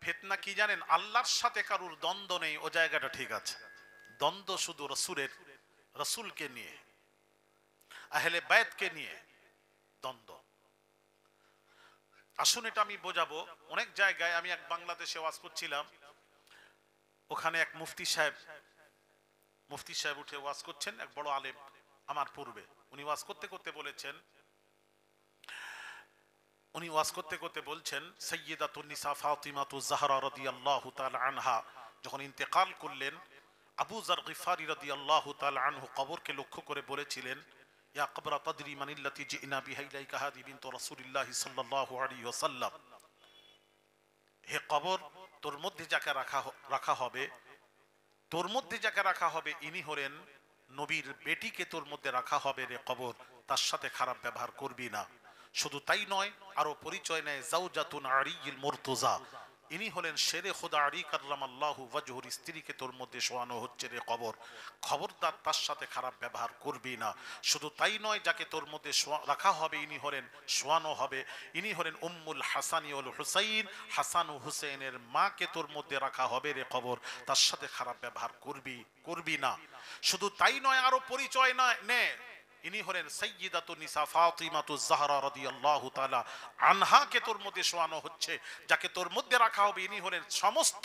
ফিতনা কি জানেন? আল্লাহর সাথে কারুর দ্বন্দ্ব নেই, ও জায়গাটা ঠিক আছে। দ্বন্দ্ব শুধু রসুলকে নিয়ে, আহলে বায়তকে নিয়ে দ্বন্দ্ব। আসুন এটা আমি বোঝাবো। অনেক জায়গায় আমি এক বাংলাদেশে ওয়াজ করছিলাম, ওখানে এক মুফতি সাহেব উঠে ওয়াজ করছেন, এক বড় আলেম আমার পূর্বে। উনি ওয়াজ করতে করতে বলছেন সাইয়্যিদাতুন নিসা ফাতিমাতুজ জাহরা রাদিয়াল্লাহু তাআলা আনহা যখন ইন্তেকাল করলেন, আবু যার গিফারি রাদিয়াল্লাহু তাআলা আনহু কবরকে লক্ষ্য করে বলেছিলেন, ইয়া কবরা তাদরি মানিল্লাতি জিনা বিহা ইলাইকা হাদি বিনতু রাসূলিল্লাহ সাল্লাল্লাহু আলাইহি ওয়াসাল্লাম। হে কবর, তোর মধ্যে যাকে রাখা হবে ইনি হলেন নবীর বেটিকে তোর মধ্যে রাখা হবে রে কবর, তার সাথে খারাপ ব্যবহার করবি না। শুধু তাই নয়, আরো পরিচয় নেয় জাওজাতুন আরিয়িল মুরতজা, ইনি হলেন শেরে খোদা আলী কাররামাল্লাহু ওয়াজহুর স্ত্রীকে তোর মধ্যে শোয়ানো হচ্ছে রে কবর, খবরদার তার সাথে খারাপ ব্যবহার করবি না। শুধু তাই নয়, যাকে তোর মধ্যে রাখা হবে শোয়ানো হবে ইনি হলেন উম্মুল হাসানি ওয়াল হুসাইন, হাসান ও হুসেনের মাকে তোর মধ্যে রাখা হবে রে কবর, তার সাথে খারাপ ব্যবহার করবি না। শুধু তাই নয়, আরো পরিচয় নে, ইনি হলেন সাইয়্যিদাতুন নিসা ফাতিমাতুজ জাহরা রাদিয়াল্লাহু তাআলা আনহাকে তোর মধ্যে শোয়ানো হচ্ছে, যাকে তোর মধ্যে রাখা হবে ইনি হলেন সমস্ত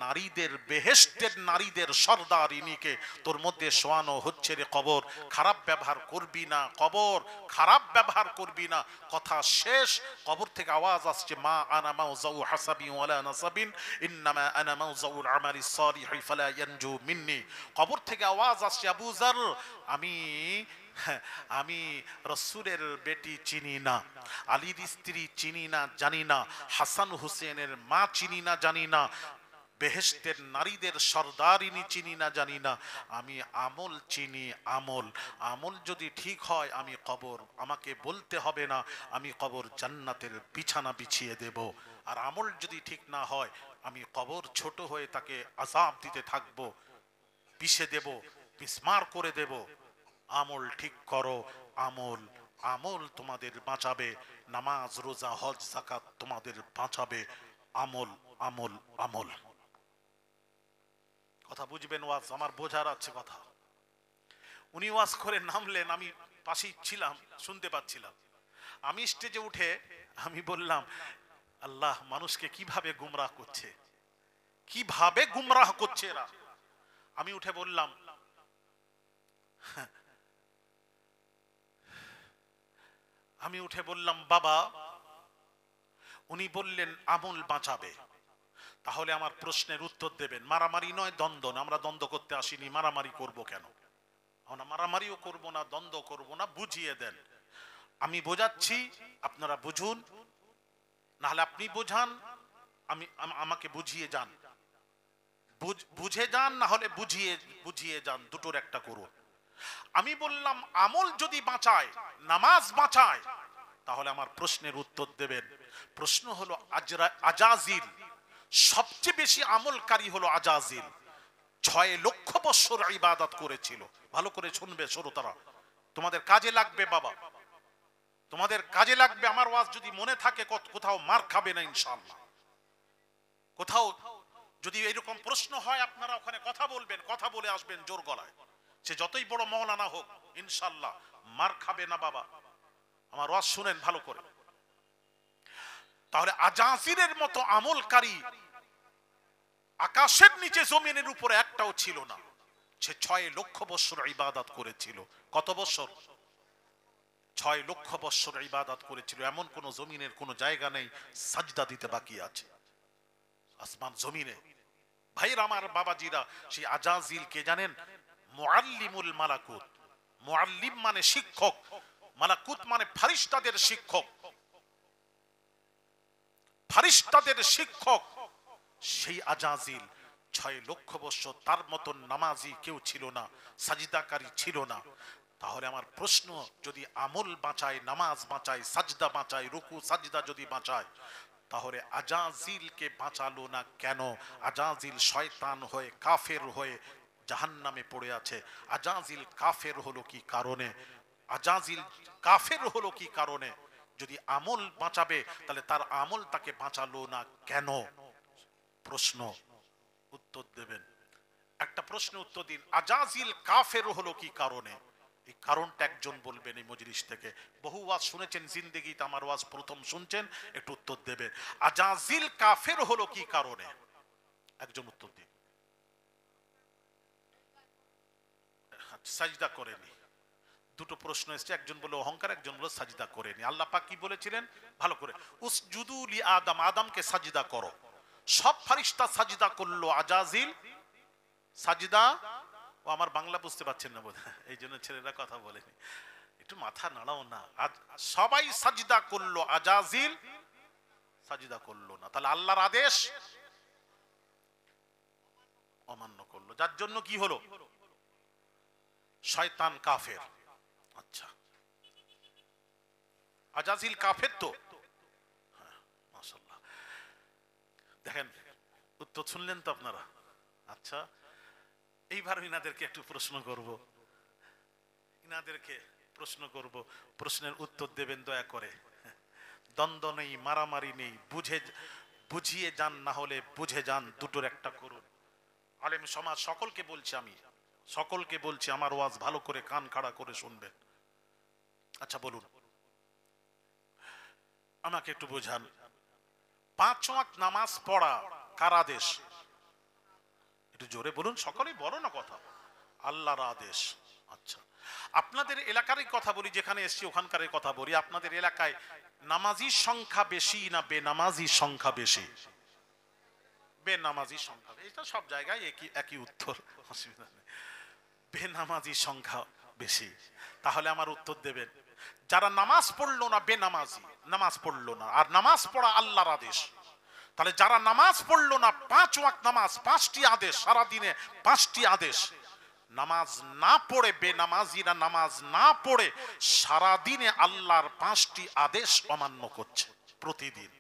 নারীদের, বেহেশতের নারীদের সর্দার, ইনিকে তোর মধ্যে শোয়ানো হচ্ছে রে কবর, খারাপ ব্যবহার করবি না কবর, খারাপ ব্যবহার করবি না। কথা শেষ। কবর থেকে আওয়াজ আসছে, মা আনা মাউজাউ হাসাবি ওয়ালা নাসাবিন ইন্নামা আনা মাউজাউল আমালিস সালিহি ফালা ইয়ানজু মিন্নি। কবর থেকে আওয়াজ আসছে, আবু যার, আমি রসুলের বেটি চিনি না, আলীর স্ত্রী চিনি না, জানি না, হাসান হুসেনের মা চিনি না, জানি না, বেহেশতের নারীদের সর্দারিনী চিনি না, জানি না, আমি আমল চিনি। আমল যদি ঠিক হয় আমি কবর, আমাকে বলতে হবে না, আমি কবর জান্নাতের বিছানা বিছিয়ে দেব। আর আমল যদি ঠিক না হয়, আমি কবর ছোট হয়ে তাকে আযাব দিতে থাকবো, পিষে দেব, বিস্মার করে দেব। আমল ঠিক করো, আমল তোমাদের বাঁচাবে, নামাজ রোজা হজ যাকাত তোমাদের বাঁচাবে। আমল আমল আমল। কথা বুঝবেন? ওয়াজ আমার বোঝার আছে কথা। উনি ওয়াজ করে নামলেন, আমি পাশেই ছিলাম, শুনতে পাচ্ছিলাম। আমি স্টেজে উঠে আমি বললাম, আল্লাহ মানুষকে কিভাবে গুমরাহ করছে এরা। আমি উঠে বললাম, বাবা, উনি বললেন আমল বাঁচাবে। তাহলে আমার প্রশ্নের উত্তর দেবেন। মারামারি নয়, দ্বন্দ্ব না, আমরা দ্বন্দ্ব করতে আসিনি, মারামারি করব কেন? আমরা মারামারিও করব না, দ্বন্দ্ব করব না, বুঝিয়ে দেন। আমি বোঝাচ্ছি, আপনারা বুঝুন, নাহলে আপনি বোঝান, আমাকে বুঝিয়ে যান, বুঝে যান, না হলে বুঝিয়ে যান, দুটোর একটা করুন। আমি বললাম আমল যদি বাঁচায়, নামাজ বাঁচায়, তাহলে আমার প্রশ্নের উত্তর দেবেন। প্রশ্ন হলো আজাজিল, সবচেয়ে বেশি আমলকারী হলো আজাজিল। 6 লক্ষ বছর ইবাদত করেছিল। ভালো করে শুনবে শ্রোতারা, তোমাদের কাজে লাগবে বাবা, তোমাদের কাজে লাগবে। আমার ওয়াজ যদি মনে থাকে, কোথাও মার খাবে না ইনশাআল্লাহ। কোথাও যদি এরকম প্রশ্ন হয়, আপনারা ওখানে কথা বলবেন, কথা বলে আসবেন জোর গলায়, সে যতই বড় মওলানা হোক, ইনশাআল্লাহ মার খাবে না বাবা। আমার ওয়াজ শুনেন ভালো করে। তাহলে আজাজিরের মতো আমলকারী আকাশের নিচে জমিনের উপরে একটাও ছিল না। সে 6 লক্ষ বছর ইবাদত করেছিল। কত বছর? 6 লক্ষ বছর ইবাদত করেছিল। এমন কোন জমিনের কোন জায়গা নেই সাজদা দিতে বাকি আছে আসমান জমিনে। ভাইরা আমার, বাবাজিরা, সেই আজাজিল কে জানেন? মুআল্লিমুল মালাকুত। মুআল্লিম মানে শিক্ষক, মালাকুত মানে ফারিস্তাদের শিক্ষক। ফারিস্তাদের শিক্ষক সেই আজাজিল 6 লক্ষ বছর, তার মতন নামাজি কেউ ছিল না, সাজদাকারী ছিল না। তাহলে আমার প্রশ্ন, যদি আমল বাঁচায়, নামাজ বাঁচায়, সাজদা বাঁচায়, রুকু সাজদা যদি বাঁচায়, তাহলে আজাজিলকে বাঁচালো না কেন? আজাজিল শয়তান হয়ে, কাফের হয়ে জাহান্নামে পড়ে আছে। আজাজিল কাফের হলো কি কারণে? আজাজিল কাফের হলো কি কারণে? যদি আমল বাঁচাবে, তাহলে তার আমল তাকে বাঁচালো না কেন? প্রশ্ন উত্তর দেবেন। একটা প্রশ্ন উত্তর দিন, আজাজিল কাফের হলো কি কারণে? এই কারণটা একজন বলবেন এই মজলিস থেকে। বহু ওয়াজ শুনেছেন জিন্দেগিতে, আমার ওয়াজ প্রথম শুনছেন, একটু উত্তর দেবেন। আজাজিল কাফের হলো কি কারণে? একজন উত্তর দিন। সাজদা করেনি। দুটো প্রশ্ন এসেছে, একজন বলে অহংকার, একজন বলে সাজদা করেনি। আল্লাহ পাক কি বলেছিলেন ভালো করে? উসজুদু লি আদম, আদমকে সাজদা করো। সব ফেরেশতা সাজদা করলো, আজাজিল সাজদা। ও আমার বাংলা বুঝতে পারছেন না বোধ, এই জন্য ছেলেরা কথা বলেনি। একটু মাথা নাড়াও না। সবাই সাজদা করলো, আজাজিল সাজদা করলো না। তাহলে আল্লাহর আদেশ অমান্য করলো, যার জন্য কি হলো? শয়তান কাফের। আচ্ছা, আজাজিল কাফের তো? হ্যাঁ, মাশাআল্লাহ। দেখেন, উত্তর শুনলেন তো আপনারা? আচ্ছা, এইবার ইনাদেরকে একটু প্রশ্ন করব, ইনাদেরকে প্রশ্ন করব, প্রশ্নের উত্তর দেবেন দয়া করে। দ্বন্দ্ব নেই, মারামারি নেই, বুঝিয়ে যান, না হলে বুঝে যান, দুটোর একটা করুন। আলেম সমাজ সকলকে বলছি, আমি সকলকে বলছি, আমার ওয়াজ ভালো করে কান খাড়া করে শুনবেন। আচ্ছা বলুন, আমাকে একটু বোঝান, 5 ওয়াক্ত নামাজ পড়া কার আদেশ? একটু জোরে বলুন, সকলেই বলো না কথা। আল্লাহর আদেশ। আচ্ছা, আপনাদের এলাকারই কথা বলি, যেখানে এসছি ওখানকার কথা বলি। আপনাদের এলাকায় নামাজির সংখ্যা বেশি না বেনামাজির সংখ্যা বেশি? বেনামাজির সংখ্যা। এটা সব জায়গায় একই উত্তর, অসুবিধা নেই। বেনামাজির সংখ্যা বেশি। তাহলে আমার উত্তর দেবেন, যারা নামাজ পড়লো না বেনামাজি, নামাজ পড়লো না। আর নামাজ পড়া আল্লাহর আদেশ। তাহলে যারা নামাজ পড়লো না, 5 ওয়াক্ত নামাজ, 5টি আদেশ, সারা দিনে 5টি আদেশ, নামাজ না পড়ে, বেনামাজিরা নামাজ না পড়ে সারা দিনে আল্লাহর 5টি আদেশ অমান্য করছে প্রতিদিন।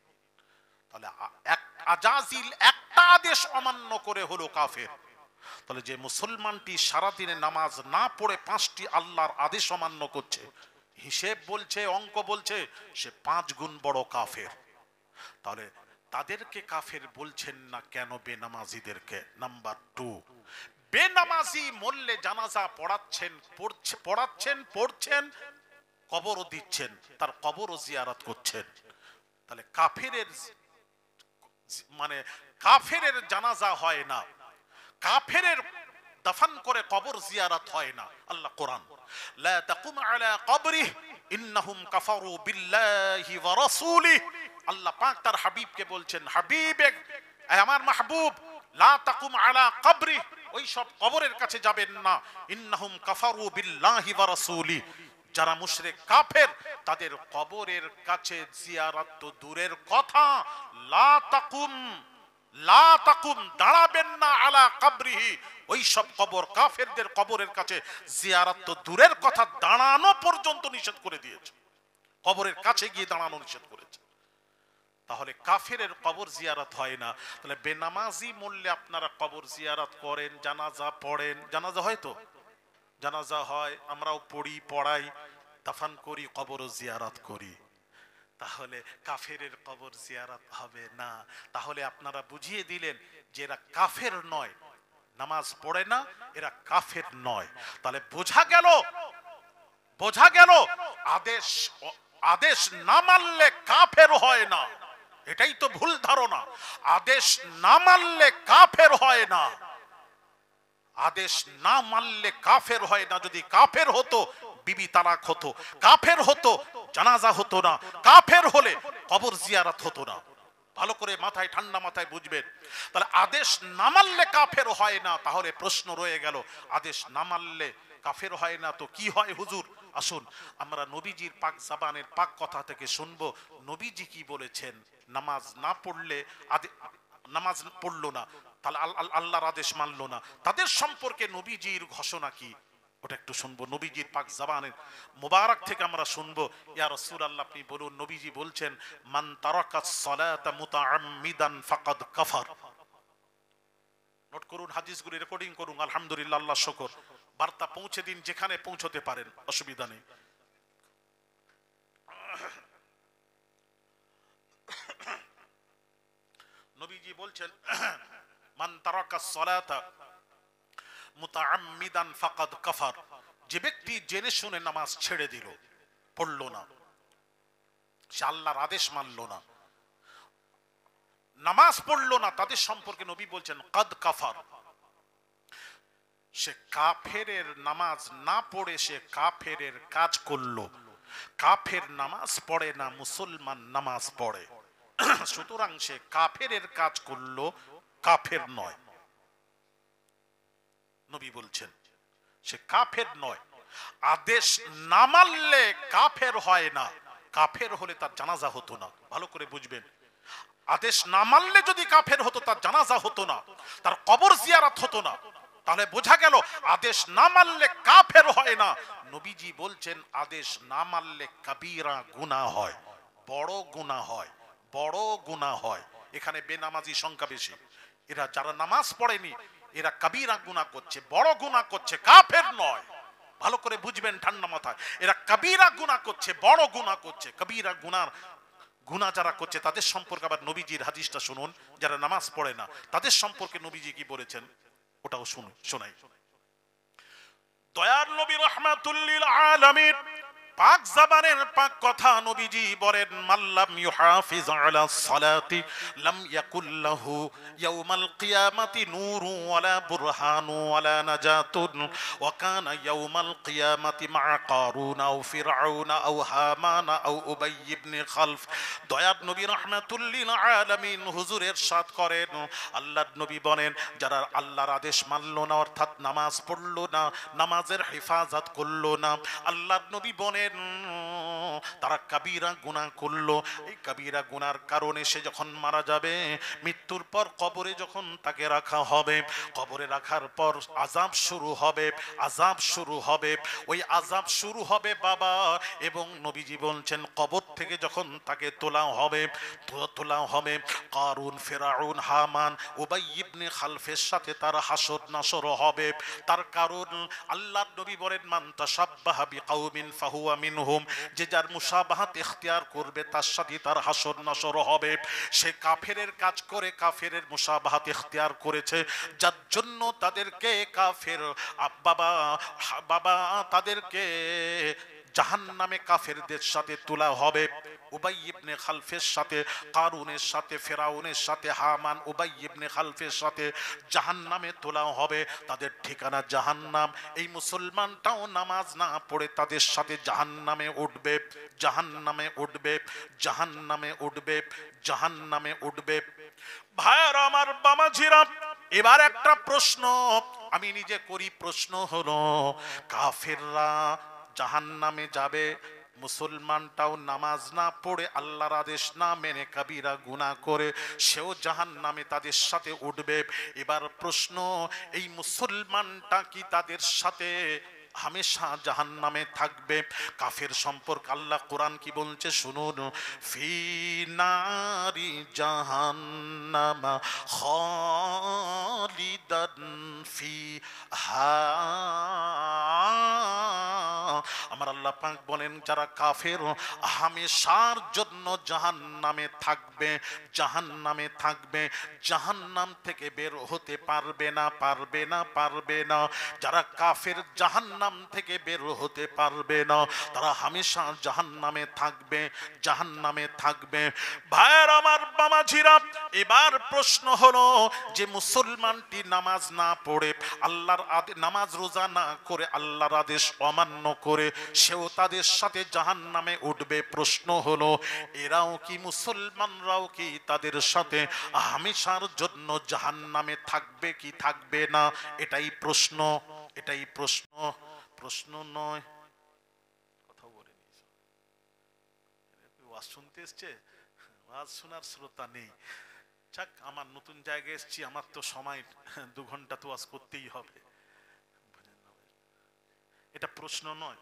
তাহলে আজাজিল একটা আদেশ অমান্য করে হলো কাফের। তাহলে যে মুসলমানটি সারা দিনে নামাজ না পড়ে 5টি আল্লাহর আদেশ অমান্য করছে, হিসেব বলছে, অঙ্ক বলছে, সে 5 গুণ বড় কাফের। তাহলে তাদেরকে কাফের বলছেন না কেন বেনামাজিদেরকে? নাম্বার 2, বেনামাজি মরলে জানাজা পড়ছেন, কবরও দিচ্ছেন, তার কবরও জিয়ারত করছেন। তাহলে কাফেরের জানাজা হয় না, কাফেরের দাফন করে কবর জিয়ারত হয় না। আল্লাহ কোরআন, লা তাকুম আলা কবরিহি ইন্নাহুম কাফারু বিল্লাহি ওয়া রাসূলিহি, আল্লাহ পাক তার হাবিবকে বলছেন, হাবিবে আমার মাহবুব, লা তাকুম আলা কবরিহি, ওই সব কবরের কাছে যাবেন না। ইন্নাহুম কাফারু বিল্লাহি ওয়া রাসূলিহি, যারা মুশরিক কাফের, তাদের কবরের কাছে জিয়ারত তো দূরের কথা, লা তাকুম দাঁড়াবেন না, আলা কবরিহি, ওই সব কবর, কাফেরদের কবরের কাছে জিয়ারত তো দূরের কথা, দাঁড়ানো পর্যন্ত নিষেধ করে দিয়েছে। কবরের কাছে গিয়ে দাঁড়ানো নিষেধ করেছে। তাহলে কাফেরের কবর জিয়ারত হয় না। তাহলে বেনামাজি মরলে আপনারা কবর জিয়ারত করেন, জানাজা পড়েন। জানাজা হয় তো? জানাজা হয়, আমরাও পড়ি, পড়াই, দাফন করি, কবরও জিয়ারত করি। তাহলে কাফেরের কবর জিয়ারত হবে না। তাহলে আপনারা বুঝিয়ে দিলেন যে এরা কাফের নয়, নামাজ পড়ে না, এরা কাফের নয়। তাহলে বোঝা গেল আদেশ না মানলে কাফের হয় না। এটাই তো ভুল ধারণা। আদেশ না মানলে কাফের হয় না, আদেশ না মানলে কাফের হয় না। যদি কাফের হতো বিবি তালাক হতো, কাফের হতো জানাজা হতো না, কাফের হলে কবর জিয়ারত হতো না। ভালো করে মাথায়, ঠান্ডা মাথায় বুঝবেন। তাহলে আদেশ না মানলে কাফের হয় না। তাহলে প্রশ্ন রয়ে গেল, আদেশ না মানলে কাফের হয় না তো কি হয় হুজুর? আসুন আমরা নবীজির পাক জাবানের পাক কথা থেকে শুনবো, নবীজি কি বলেছেন। নামাজ না পড়লে, নামাজ পড়লো না, তাহলে আল্লাহর আদেশ মানলো না, তাদের সম্পর্কে নবীজির ঘোষণা কি, ওটা একটু শুনবো। নবীজির পাক জবানের মুবারক থেকে আমরা শুনবো। ইয়া রাসূলুল্লাহ, আপনি বলুন, নবীজি বলছেন, মান তারাকাস সালাতা মুতাআম্মিদান ফাকাদ কাফার। নোট করুন, হাদিসগুলি রেকর্ডিং করুন। আলহামদুলিল্লাহ, আল্লাহ শুকর। বার্তা পৌঁছে দিন যেখানে পৌঁছতে পারেন, অসুবিধা নেই। নবীজি বলছেন মান তারাকাস সালাতা মুতাআম্মিদান ফাকাদ কাফার, যে ব্যক্তি জেনে শুনে নামাজ ছেড়ে দিল, পড়লো না, সে আল্লাহর আদেশ মানলো না, নামাজ পড়লো না, তাদের সম্পর্কে নবী বলছেন কাদ কাফার, সে কাফেরের নামাজ না পড়ে সে কাফেরের কাজ করলো। কাফের নামাজ পড়ে না, মুসলমান নামাজ পড়ে, সুতরাং সে কাফেরের কাজ করলো, কাফের নয়। নবী বলছেন সে কাফের নয়। আদেশ না মানলে কাফের হয় না, কাফের হলে তার জানাজা হতো না। ভালো করে বুঝবেন, আদেশ না মানলে যদি কাফের হতো তার জানাজা হতো না, তার কবর জিয়ারত হতো না। তাহলে বোঝা গেল আদেশ না মানলে কাফের হয় না। নবীজি বলছেন আদেশ না মানলে কাবীরা গুনাহ হয়, বড় গুনাহ হয়, বড় গুনাহ হয়। এখানে বেনামাজি সংখ্যা বেশি। এরা যারা নামাজ পড়েনি এরা কাবীরা গুনাহ করছে, বড় গুনাহ করছে, কাফের নয়। ভালো করে বুঝবেন ঠান্ডা মাথায়, এরা কাবীরা গুনাহ করছে, বড় গুনাহ করছে। কাবীরা গুনাহ যারা করছে তাদের সম্পর্কে আবার নবীজির হাদিসটা শুনুন। যারা নামাজ পড়ে না তাদের সম্পর্কে নবীজি কি বলেছেন ওটাও শোনাই। দয়ার নবী রাহমাতুল লিল আলামিন পাক জবানের পাক কথা নবীজি বলেন মাল্লাম ইউহাফিজ আলা সালাতি লাম ইয়াকুল লাহু ইয়াউমাল কিয়ামাতি নূরু ওয়ালা বুরহানু ওয়ালা নাজাতুন ওয়া কানা ইয়াউমাল কিয়ামাতি মা কারুন আও ফিরআউন আও হামান আও উবাই ইবনে খালফ। দয়ার নবী রাহমাতুল লিল আলামিন হুজুর ইরশাদ করেন, আল্লাহর নবী বলেন যারা আল্লাহর আদেশ মানলো না, অর্থাৎ নামাজ পড়লো না, নামাজের হেফাজত করলো না, আল্লাহর নবী বলেন তারা কাবীরা গুনাহ করলো। এই কাবীরা গুনার কারণে সে যখন মারা যাবে, মৃত্যুর পর কবরে যখন তাকে রাখা হবে, কবরে রাখার পর আযাব শুরু হবে, আযাব শুরু হবে, ওই আযাব শুরু হবে বাবা। এবং নবীজি বলছেন কবর থেকে যখন তাকে তোলা হবে কারুন, ফিরআউন, হামান, উবাই ইবনে খালফের সাথে তার হাসর নাসর হবে। তার কারণ আল্লাহর নবী বলেন মান তাশাব্বাহা বিকাউমিন ফাহুয়া মিনহুম, যে যার মুশাবাহাত ইখতিয়ার করবে তার সাথে তার হাসর নাসর হবে। সে কাফেরের কাজ করে কাফেরের মুশাবাহাত ইখতিয়ার করেছে, যার জন্য তাদেরকে কাফের বাবা তাদেরকে জাহান্নামে কাফেরদের সাথে তোলা হবে। উবাই ইবনে খালফের সাথে, কারুনের সাথে, ফেরাউনের সাথে, হামান, উবাই ইবনে খালফের সাথে জাহান্নামে তোলা হবে। তাদের ঠিকানা জাহান্নাম। এই মুসলমানটাও নামাজ না পড়ে তাদের সাথে জাহান্নামে উঠবে, জাহান্নামে উঠবে, জাহান্নামে উঠবে, জাহান্নামে উঠবে। ভাইরা আমার, বামাজিরা, এবার একটা প্রশ্ন আমি নিজে করি। প্রশ্ন হলো কাফেররা জাহান্নামে যাবে, মুসলমানটাও নামাজ না পড়ে আল্লাহর আদেশ না মেনে কাবীরা গুনাহ করে সেও জাহান্নামে তাদের সাথে উঠবে। এবার প্রশ্ন, এই মুসলমানটা কি তাদের সাথে হামেশা জাহান্নামে থাকবে? কাফের সম্পর্কে আল্লাহ কোরআন কি বলছে শুনুন, ফি নারি জাহান্নামা খালিদান ফিহা। আমার আল্লাহ পাক বলেন যারা কাফের হামেশার জন্য জাহান্নামে থাকবে, জাহান্নামে থাকবে, জাহান্নাম থেকে বের হতে পারবে না, পারবে না, পারবে না। যারা কাফের জাহান্নাম থেকে বের হতে পারবে না, তারা হামেশা জাহান্নামে থাকবে, জাহান্নামে থাকবে। ভাইয়ের আমার, বামাজিরা, এবার প্রশ্ন হলো যে মুসলমানটি নামাজ না পড়ে আল্লাহর নামাজ রোজা না করে আল্লাহর আদেশ অমান্য করে সেও তাদের সাথে জাহান্নামে উঠবে। প্রশ্ন হলো এরাও কি, মুসলমানরাও কি তাদের সাথে হামেশার জন্য জাহান্নামে থাকবে কি থাকবে না? এটাই প্রশ্ন, এটাই প্রশ্ন, প্রশ্ন নয়। কথা বলে ওয়াজ শুনতে এসছে, ওয়াজ শোনার শ্রোতা নেই। যাক, আমার নতুন জায়গায় এসছি, আমার তো সময় 2 ঘন্টা তো ওয়াজ করতেই হবে। এটা প্রশ্ন নয়।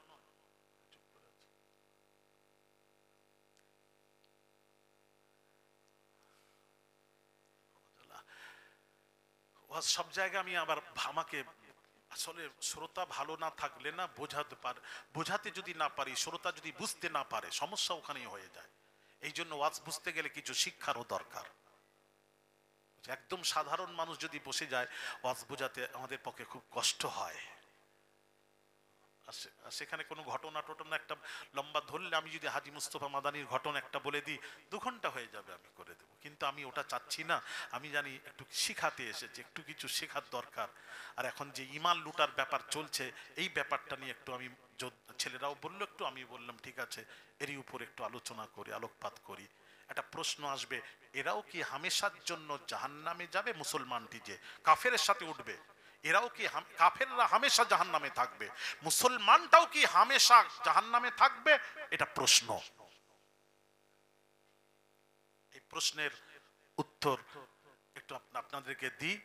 সব জায়গায় আমি আবার আমাকে আসলে শ্রোতা ভালো না থাকলে না বোঝাতে যদি না পারি, শ্রোতা যদি বুঝতে না পারে, সমস্যা ওখানেই হয়ে যায়। এই জন্য ওয়াজ বুঝতে গেলে কিছু শিক্ষারও দরকার। একদম সাধারণ মানুষ যদি বসে যায় ওয়াজ বোঝাতে আমাদের পক্ষে খুব কষ্ট হয়। সেখানে কোনো ঘটনা টটনা একটা লম্বা ধরলে আমি যদি হাজী মুস্তফা মাদানির ঘটনা একটা বলে দিই 2 ঘন্টা হয়ে যাবে, আমি করে দেবো। কিন্তু আমি ওটা চাচ্ছি না, আমি জানি একটু শিখাতে এসেছে, একটু কিছু শেখার দরকার। আর এখন যে ইমান লুটার ব্যাপার চলছে, এই ব্যাপারটা নিয়ে একটু আমি, ছেলেরাও বললো একটু, আমি বললাম ঠিক আছে এরই উপর একটু আলোচনা করি, আলোকপাত করি। একটা প্রশ্ন আসবে, এরাও কি হামেশার জন্য জাহান্নামে যাবে? মুসলমানটি যে কাফেরের সাথে উঠবে, এরাও কি, কাফেররা হামেশা জাহান্নামে থাকবে, মুসলমানটাও কি হামেশা জাহান্নামে থাকবে? এটা প্রশ্ন। এই প্রশ্নের উত্তর একটু আপনাদেরকে দিই।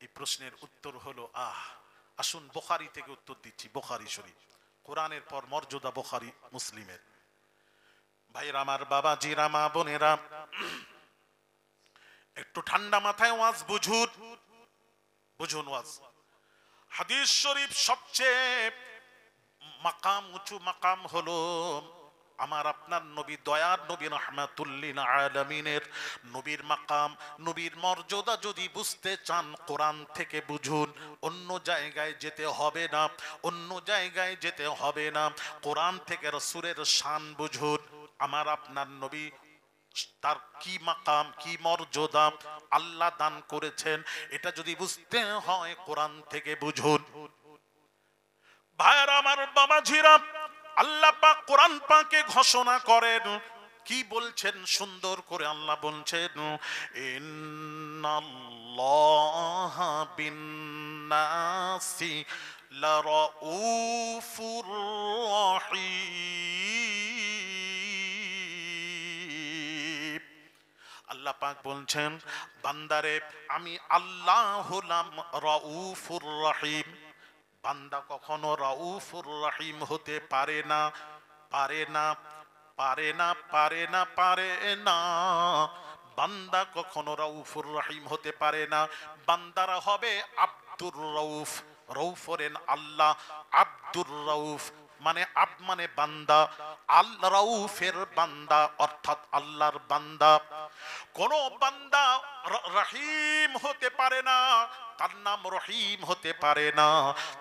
এই প্রশ্নের উত্তর হলো আসুন বুখারী থেকে উত্তর দিচ্ছি। বুখারী শরীফ, কোরআনের পর মর্যাদা বুখারী মুসলিমের। ভাইরা আমার, বাবাজিরা, মা বোনেরা, একটু ঠান্ডা মাথায় ওয়াজ বুঝুন, বুঝুন ওয়াজ। হাদিস শরীফ সবচেয়ে মাকাম, উঁচু মাকাম হলো আমার আপনার নবী, দয়ার নবী রাহমাতুল লিল আলামিনের নবীর মাকাম, নবীর মর্যাদা যদি বুঝতে চান কোরআন থেকে বুঝুন, অন্য জায়গায় যেতে হবে না, অন্য জায়গায় যেতে হবে না, কোরআন থেকে রাসূলের শান বুঝুন। আমার আপনার নবী, তার কি মাকাম, কি মর্যাদা আল্লাহ দান করেছেন, এটা যদি বুঝতে হয় কোরআন থেকে বুঝুন। ভাইরা আমার, বাবাজিরা, আল্লাহ পাক কোরআন পাকে ঘোষণা করেন, কি বলছেন সুন্দর করে আল্লাহ বলছেন, ইন্নাল্লাহা বিন্নাসি লারাউফুর রহিম। আল্লাহ পাক বলছেন, বান্দারে আমি আল্লাহ হলাম রাউফুর রহিম। বান্দা কখনো রাউফুর রহিম হতে পারে না, পারে না, পারে না, পারে না, পারে না। বান্দা কখনো রাউফুর রহিম হতে পারে না। বান্দারা হবে আব্দুর রউফ। রউফ হলেন আল্লাহ, আব্দুর রউফ মানে মানে বান্দা, আল রাউফের বান্দা অর্থাৎ আল্লাহর বান্দা। কোন বান্দা রহিম হতে পারে না, তার নাম রহিম হতে পারে না।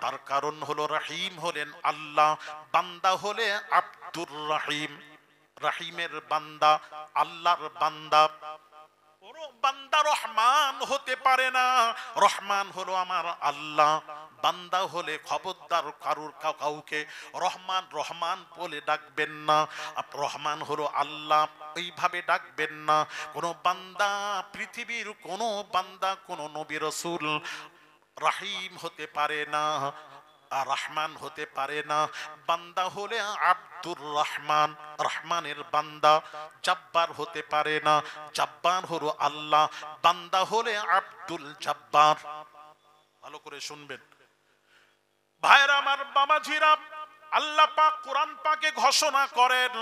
তার কারণ হলো রহিম হলেন আল্লাহ, বান্দা হলে আব্দুর রহিম। রহিমের বান্দা, আল্লাহর বান্দা। কোন বান্দা রহমান হতে পারে না, রহমান হলো আমার আল্লাহ। বান্দা হলে খবরদার কারুর কাউকে রহমান রহমান বলে ডাকবেন না, রহমান হলো আল্লাহ, এইভাবে ডাকবেন না। কোন বান্দা, পৃথিবীর কোন বান্দা, কোন নবী রাসূল রহিম হতে পারে না, রহমান হতে পারে না। বান্দা হলে আব্দুর রহমান, রহমানের বান্দা। জব্বার হতে পারে না, জব্বার হলো আল্লাহ, বান্দা হলে আব্দুল জব্বার। ভালো করে শুনবেন ভাইরা আমার, বাবাজিরা, আল্লাহ পাক কোরআন পাকে ঘোষণা করেন,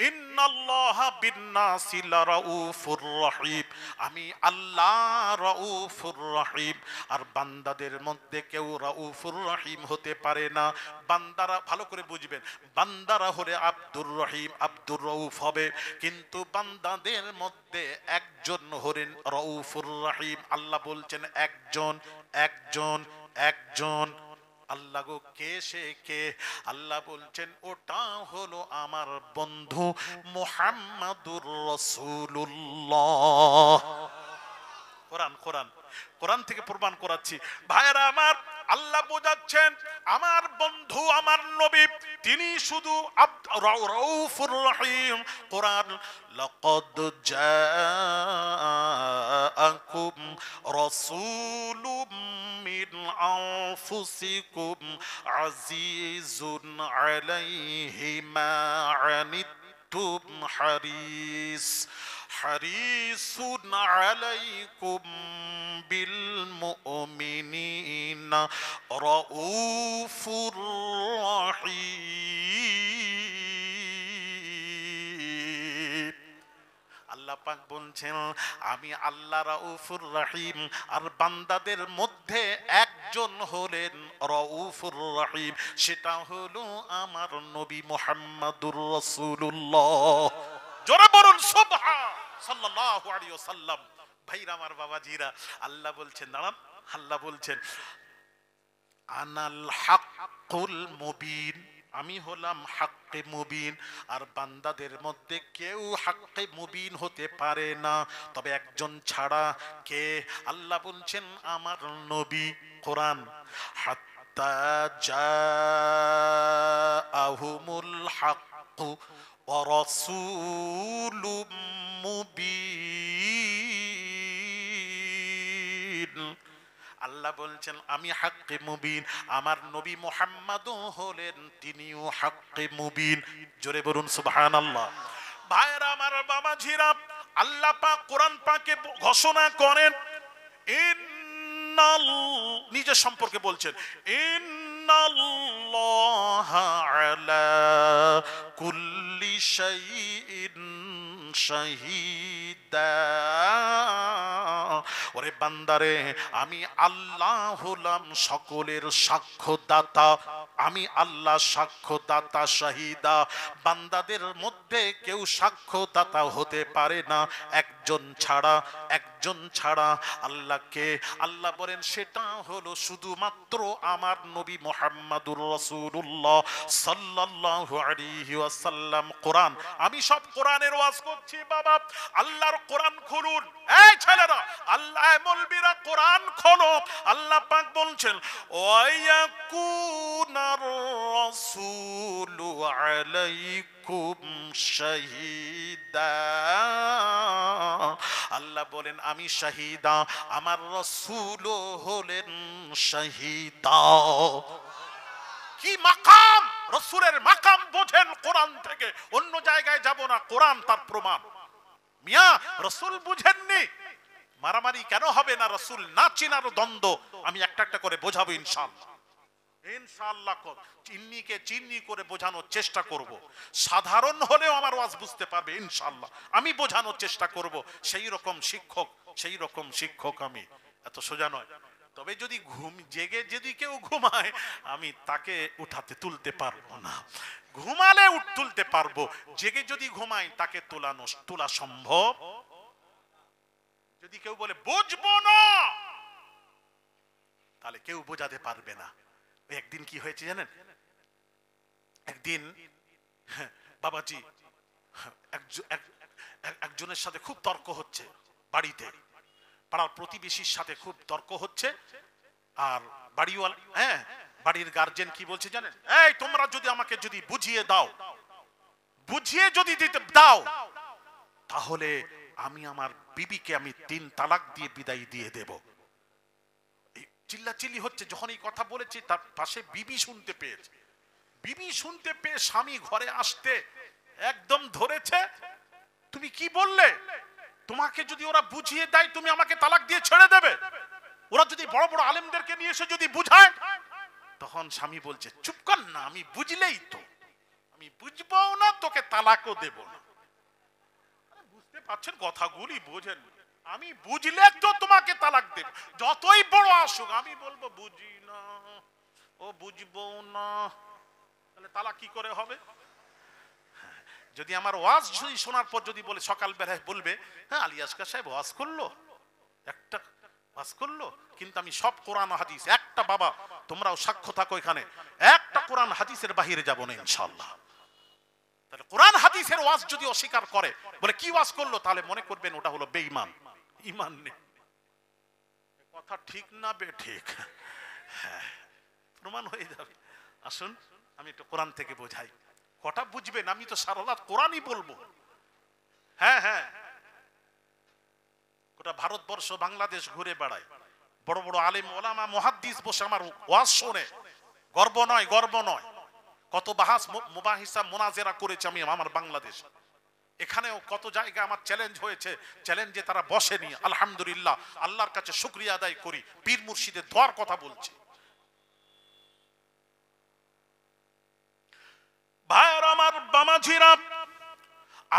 ইন্নাল্লাহা বিন্নাসি লারাউফুর রহিম। আমি আল্লাহ রাউফুর রহিম। আর বান্দাদের মধ্যে কেউ রাউফুর রহিম হতে পারে না। বান্দারা, ভালো করে বুঝবেন, বান্দারা হলে আব্দুর রহিম, আব্দুর রউফ হবে, কিন্তু বান্দাদের মধ্যে একজন হলেন রাউফুর রহিম। আল্লাহ বলছেন একজন, একজন, একজন। আল্লাহ গো, কে সে কে? আল্লাহ বলছেন ওটা হলো আমার বন্ধু মুহাম্মাদুর রাসূলুল্লাহ। কোরআন, কোরআন, কোরআন থেকে প্রমাণ করাচ্ছি ভাইরা আমার। আল্লাহ বোঝাচ্ছেন আমার বন্ধু, আমার নবী, তিনি শুধু রাউফুর রহিম। কোরআন, লাকাদ জাআকুম রাসূলুম মিন আনফুসিকুম আজিজুন আলাইহি মা আনিতুম হারিসুন আলাইকুম বিল মুমিনিনা রাউফুর রহিম। আল্লাহ পাক বলছেন আমি আল্লাহ রাউফুর রহিম। আর বান্দাদের মধ্যে একজন হলেন রাউফুর রহিম, সেটা হলো আমার নবী মুহাম্মাদুর রাসূলুল্লাহ। জোরে বলুন সুবহান সাল্লাল্লাহু আলাইহি ওয়াসাল্লাম। ভাইরা আমার বাবাজিরা, আল্লাহ বলছেন দাঁড়ান, আল্লাহ বলছেন আনাল হাক্কুল মুবিন, আমি হলাম হাক্কে মুবিন। আর বান্দাদের মধ্যে কেউ হাক্কে মুবিন হতে পারে না, তবে একজন ছাড়া। কে? আল্লাহ বলছেন আমার নবী। কোরআন, হাত্তা জাআহুমুল হাক্কু ওয়া রাসূলুম মুবিন। আল্লাহ বলছেন আমি হাক্কে মুবিন, আমার নবী মুহাম্মাদও হলেন তিনিও হাক্কে মুবিন। জোরে বলুন সুবহানাল্লাহ। ভাইরা আমার বাবাজিরা, আল্লাহ পাক কোরআন পাকে ঘোষণা করেন, নিজের সম্পর্কে বলছেন, ইন্নাল্লাহা আলা কুল্লি শাইইন শাহিদা। ওরে বান্দারে, আমি আল্লাহ হলাম সকলের সাক্ষ্যদাতা। আমি আল্লাহ সাক্ষ্যদাতা, শাহিদা। বান্দাদের মধ্যে কেউ সাক্ষ্যদাতা হতে পারে না একজন ছাড়া, একজন ছাড়া। আল্লাহকে আল্লাহ বলেন সেটা হলো শুধুমাত্র আমার নবী মুহাম্মাদুর রাসূলুল্লাহ সাল্লাল্লাহু আলাইহি ওয়াসাল্লাম। কোরআন, আমি সব কোরআনের ওয়াজ করছি বাবা। আল্লাহর কোরআন খুলুন, এই ছেলেরা, আল্লাহ মৌলবীরা কোরআন খোলো। আল্লাহ পাক বলছেন ওয়ায়াকুনার রাসূলু আলাইকুম শাহিদা। আল্লাহ বলেন আমি শাহিদা, আমার রাসূলও হলেন শাহিদা। কি মাকাম! রাসূলের মাকাম বোঝেন কোরআন থেকে, অন্য জায়গায় যাব না, কোরআন তার প্রমাণ। মিয়া রাসূল বুঝেননি, মারামারি কেন হবে না? রাসূল না চিনার দ্বন্দ্ব আমি একটা একটা করে বোঝাবো ইনশাআল্লাহ। ইনশাআল্লাহ চিন্নিকে চিন্নি করে বোঝানোর চেষ্টা করব। সাধারণ হলেও আমার ওয়াজ বুঝতে পারবে ইনশাআল্লাহ। আমি বোঝানোর চেষ্টা করব, সেই রকম শিক্ষক, সেই রকম শিক্ষক আমি। এত সোজা নয়। তবে যদি জেগে যদি কেউ ঘুমায়, আমি তাকে উঠাতে তুলতে পারবো না। ঘুমালে তুলতে পারবো, জেগে যদি ঘুমাই তাকে তোলা সম্ভব। যদি কেউ বলে বুঝবো না, তাহলে কেউ বোঝাতে পারবে না। একদিন কি হয়েছে জানেন? একদিন বাবাজি একজনের সাথে খুব তর্ক হচ্ছে বাড়িতে, পাড়ার প্রতিবেশীর সাথে খুব তর্ক হচ্ছে। আর বাড়িওয়ালা, বাড়ির গার্জেন কি বলছে জানেন? এই তোমরা যদি আমাকে যদি বুঝিয়ে দাও, বুঝিয়ে যদি দিতে দাও, তাহলে আমি আমার বিবিকে আমি 3 তালাক দিয়ে বিদায় দিয়ে দেব। চিল্লাচিল্লি হচ্ছে। যখন এই কথা বলেছি, তার পাশে বিবি শুনতে পেয়েছে। বিবি শুনতে পেয়ে স্বামী ঘরে আসতে একদম ধরেছে, তুমি কি বললে? তোমাকে যদি ওরা বুঝিয়ে দেয় তুমি আমাকে তালাক দিয়ে ছেড়ে দেবে? ওরা যদি বড় বড় আলেমদেরকে নিয়ে এসে যদি বুঝায়? তখন স্বামী বলছে চুপ কর না, আমি বুঝলেই তো, আমি বুঝবো না, তোকে তালাকও দেব না। বুঝতে পারছেন কথাগুলি? বোঝেন? আমি বুঝলে তো তোমাকে তালাক দেব, যতই বড় আসুক। আমি বলবো বুঝি না, ও বুঝবো না, তাহলে তালাক কি করে হবে? যদি আমার ওয়াজ যদি শোনার পর যদি বলে, সকাল বেলায় বলবে হ্যাঁ আলী আসকার সাহেব ওয়াজ করলো, একটা ওয়াজ করলো, কিন্তু আমি সব কোরআন হাদিস, একটা বাবা তোমরাও সাক্ষ্য থাকো এখানে, একটা কোরআন হাদিসের বাহিরে যাব না ইনশাআল্লাহ। তাহলে কোরআন হাদিসের ওয়াজ যদি অস্বীকার করে, বলে কি ওয়াজ করলো, তাহলে মনে করবেন ওটা হলো বেঈমান, ঈমান নেই। কথা ঠিক না বে ঠিক? হ্যাঁ, প্রমাণ হয়ে যাবে। আসুন আমি একটু কোরআন থেকে বোঝাই। কটা বুঝবেন? আমি তো সারা রাত কোরআনই বলবো। হ্যাঁ হ্যাঁ, গোটা ভারতবর্ষ বাংলাদেশ ঘুরে বেড়ায়, বড় বড় আলেম ওলামা মুহাদ্দিস বসে আমার ওয়াজ শোনে। গর্ব নয়, গর্ব নয়। কত বাহাস মুবাহিসা মুনাজেরা করেছি আমি আমার বাংলাদেশ। এখানেও কত জায়গা আমার চ্যালেঞ্জ হয়েছে, চ্যালেঞ্জে তারা বসেনি। আলহামদুলিল্লাহ, আল্লাহর কাছে শুকরিয়া আদায় করি। পীর মুর্শিদের দোয়ার কথা বলছি। ভাইয়ের আমার বামাজিরা,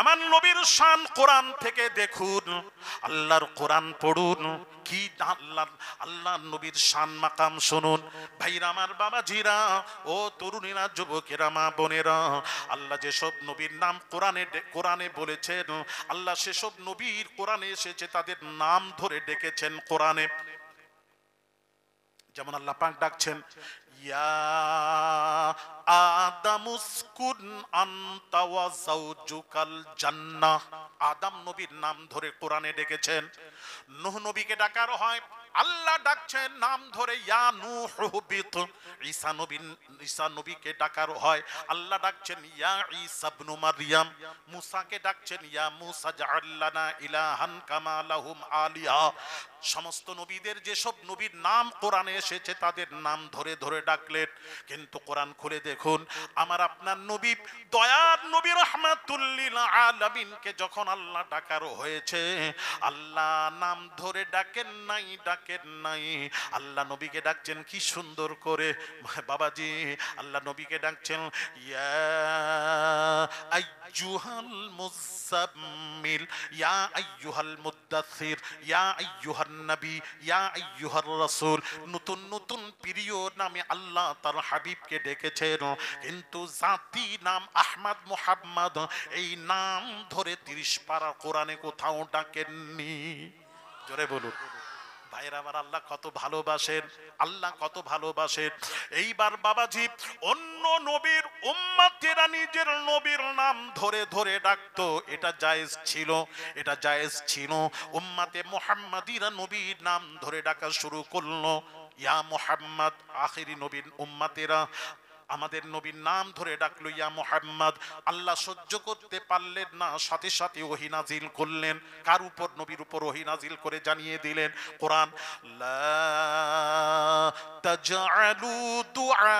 আমার নবীর শান কোরআন থেকে দেখুন, আল্লাহর কোরআন পড়ুন, কি আল্লাহ নবীর শান মাকাম শুনুন। ভাইরা আমার, বাবাজিরা, ও তরুণীরা, যুবকেরা, মা বোনেরা, আল্লাহ যেসব নবীর নাম কোরআনে বলেছেন, আল্লাহ সেসব নবীর কোরআনে এসেছে তাদের নাম ধরে ডেকেছেন কোরআনে। যেমন আল্লাহ পাক ডাকছেন, ইয়া আদামুসকুন আনতা ওয়া যাওজুকাল জান্নাহ। আদম নবীর নাম ধরে কোরআনে ডেকেছেন। নূহ নবীকে ডাকার হয়, আল্লাহ ডাকছেন নাম ধরে, ইয়া নূহু বিত। ঈসা নবীকে ডাকার হয়, আল্লাহ ডাকছেন ইয়া ঈসা ইবনু মারইয়াম। মুসাকে ডাকছেন ইয়া মুসা জাআল লানা ইলাহান কামা লাহুম আলিহা। সমস্ত নবীদের যেসব নবীর নাম কোরআনে এসেছে তাদের নাম ধরে ধরে ডাকলেন। কিন্তু কোরআন খুলে দেখুন, আমার আপনার নবী, দয়ার নবী রাহমাতুল লিল আলামিনকে যখন আল্লাহ ডাকার হয়েছে, আল্লাহ নাম ধরে ডাকেন নাই, ডাকেন নাই। আল্লাহ নবীকে ডাকছেন কি সুন্দর করে বাবাজি, আল্লাহ নবীকে ডাকছেন ইয়া আইয়ুহাল মুযাম্মিল, ইয়া আইয়ুহাল মুদ্দাসসির, ইয়া আইয়ুহান নবী, ইয়া আইয়ুহার রাসূল। নতুন নতুন প্রিয় নামে আল্লাহ তার হাবিবকে ডেকেছেন, কিন্তু জাতি নাম আহমদ মুহাম্মদ এই নাম ধরে 30 পারা কোরআনে কোথাও ডাকেননি। জোরে বলুন ভাইরা আমার, আল্লাহ কত ভালোবাসেন, আল্লাহ কত ভালোবাসেন। এইবার বাবাজি, অন্য নবীর উম্মতেরা নিজের নবীর নাম ধরে ধরে ডাকতো, এটা জায়েজ ছিল, এটা জায়েজ ছিল। উম্মতে মুহাম্মাদিরা নবীর নাম ধরে ডাকা শুরু করলো, ইয়া মুহাম্মদ। আখিরি নবীর উম্মতেরা আমাদের নবীর নাম ধরে ডাকলো ইয়া মুহাম্মদ। আল্লাহ সহ্য করতে পারলেন না, সাথে সাথে ওহী নাজিল করলেন। কার উপর? নবীর উপর ওহী নাজিল করে জানিয়ে দিলেন কোরআন, লা তাজআলু দুআ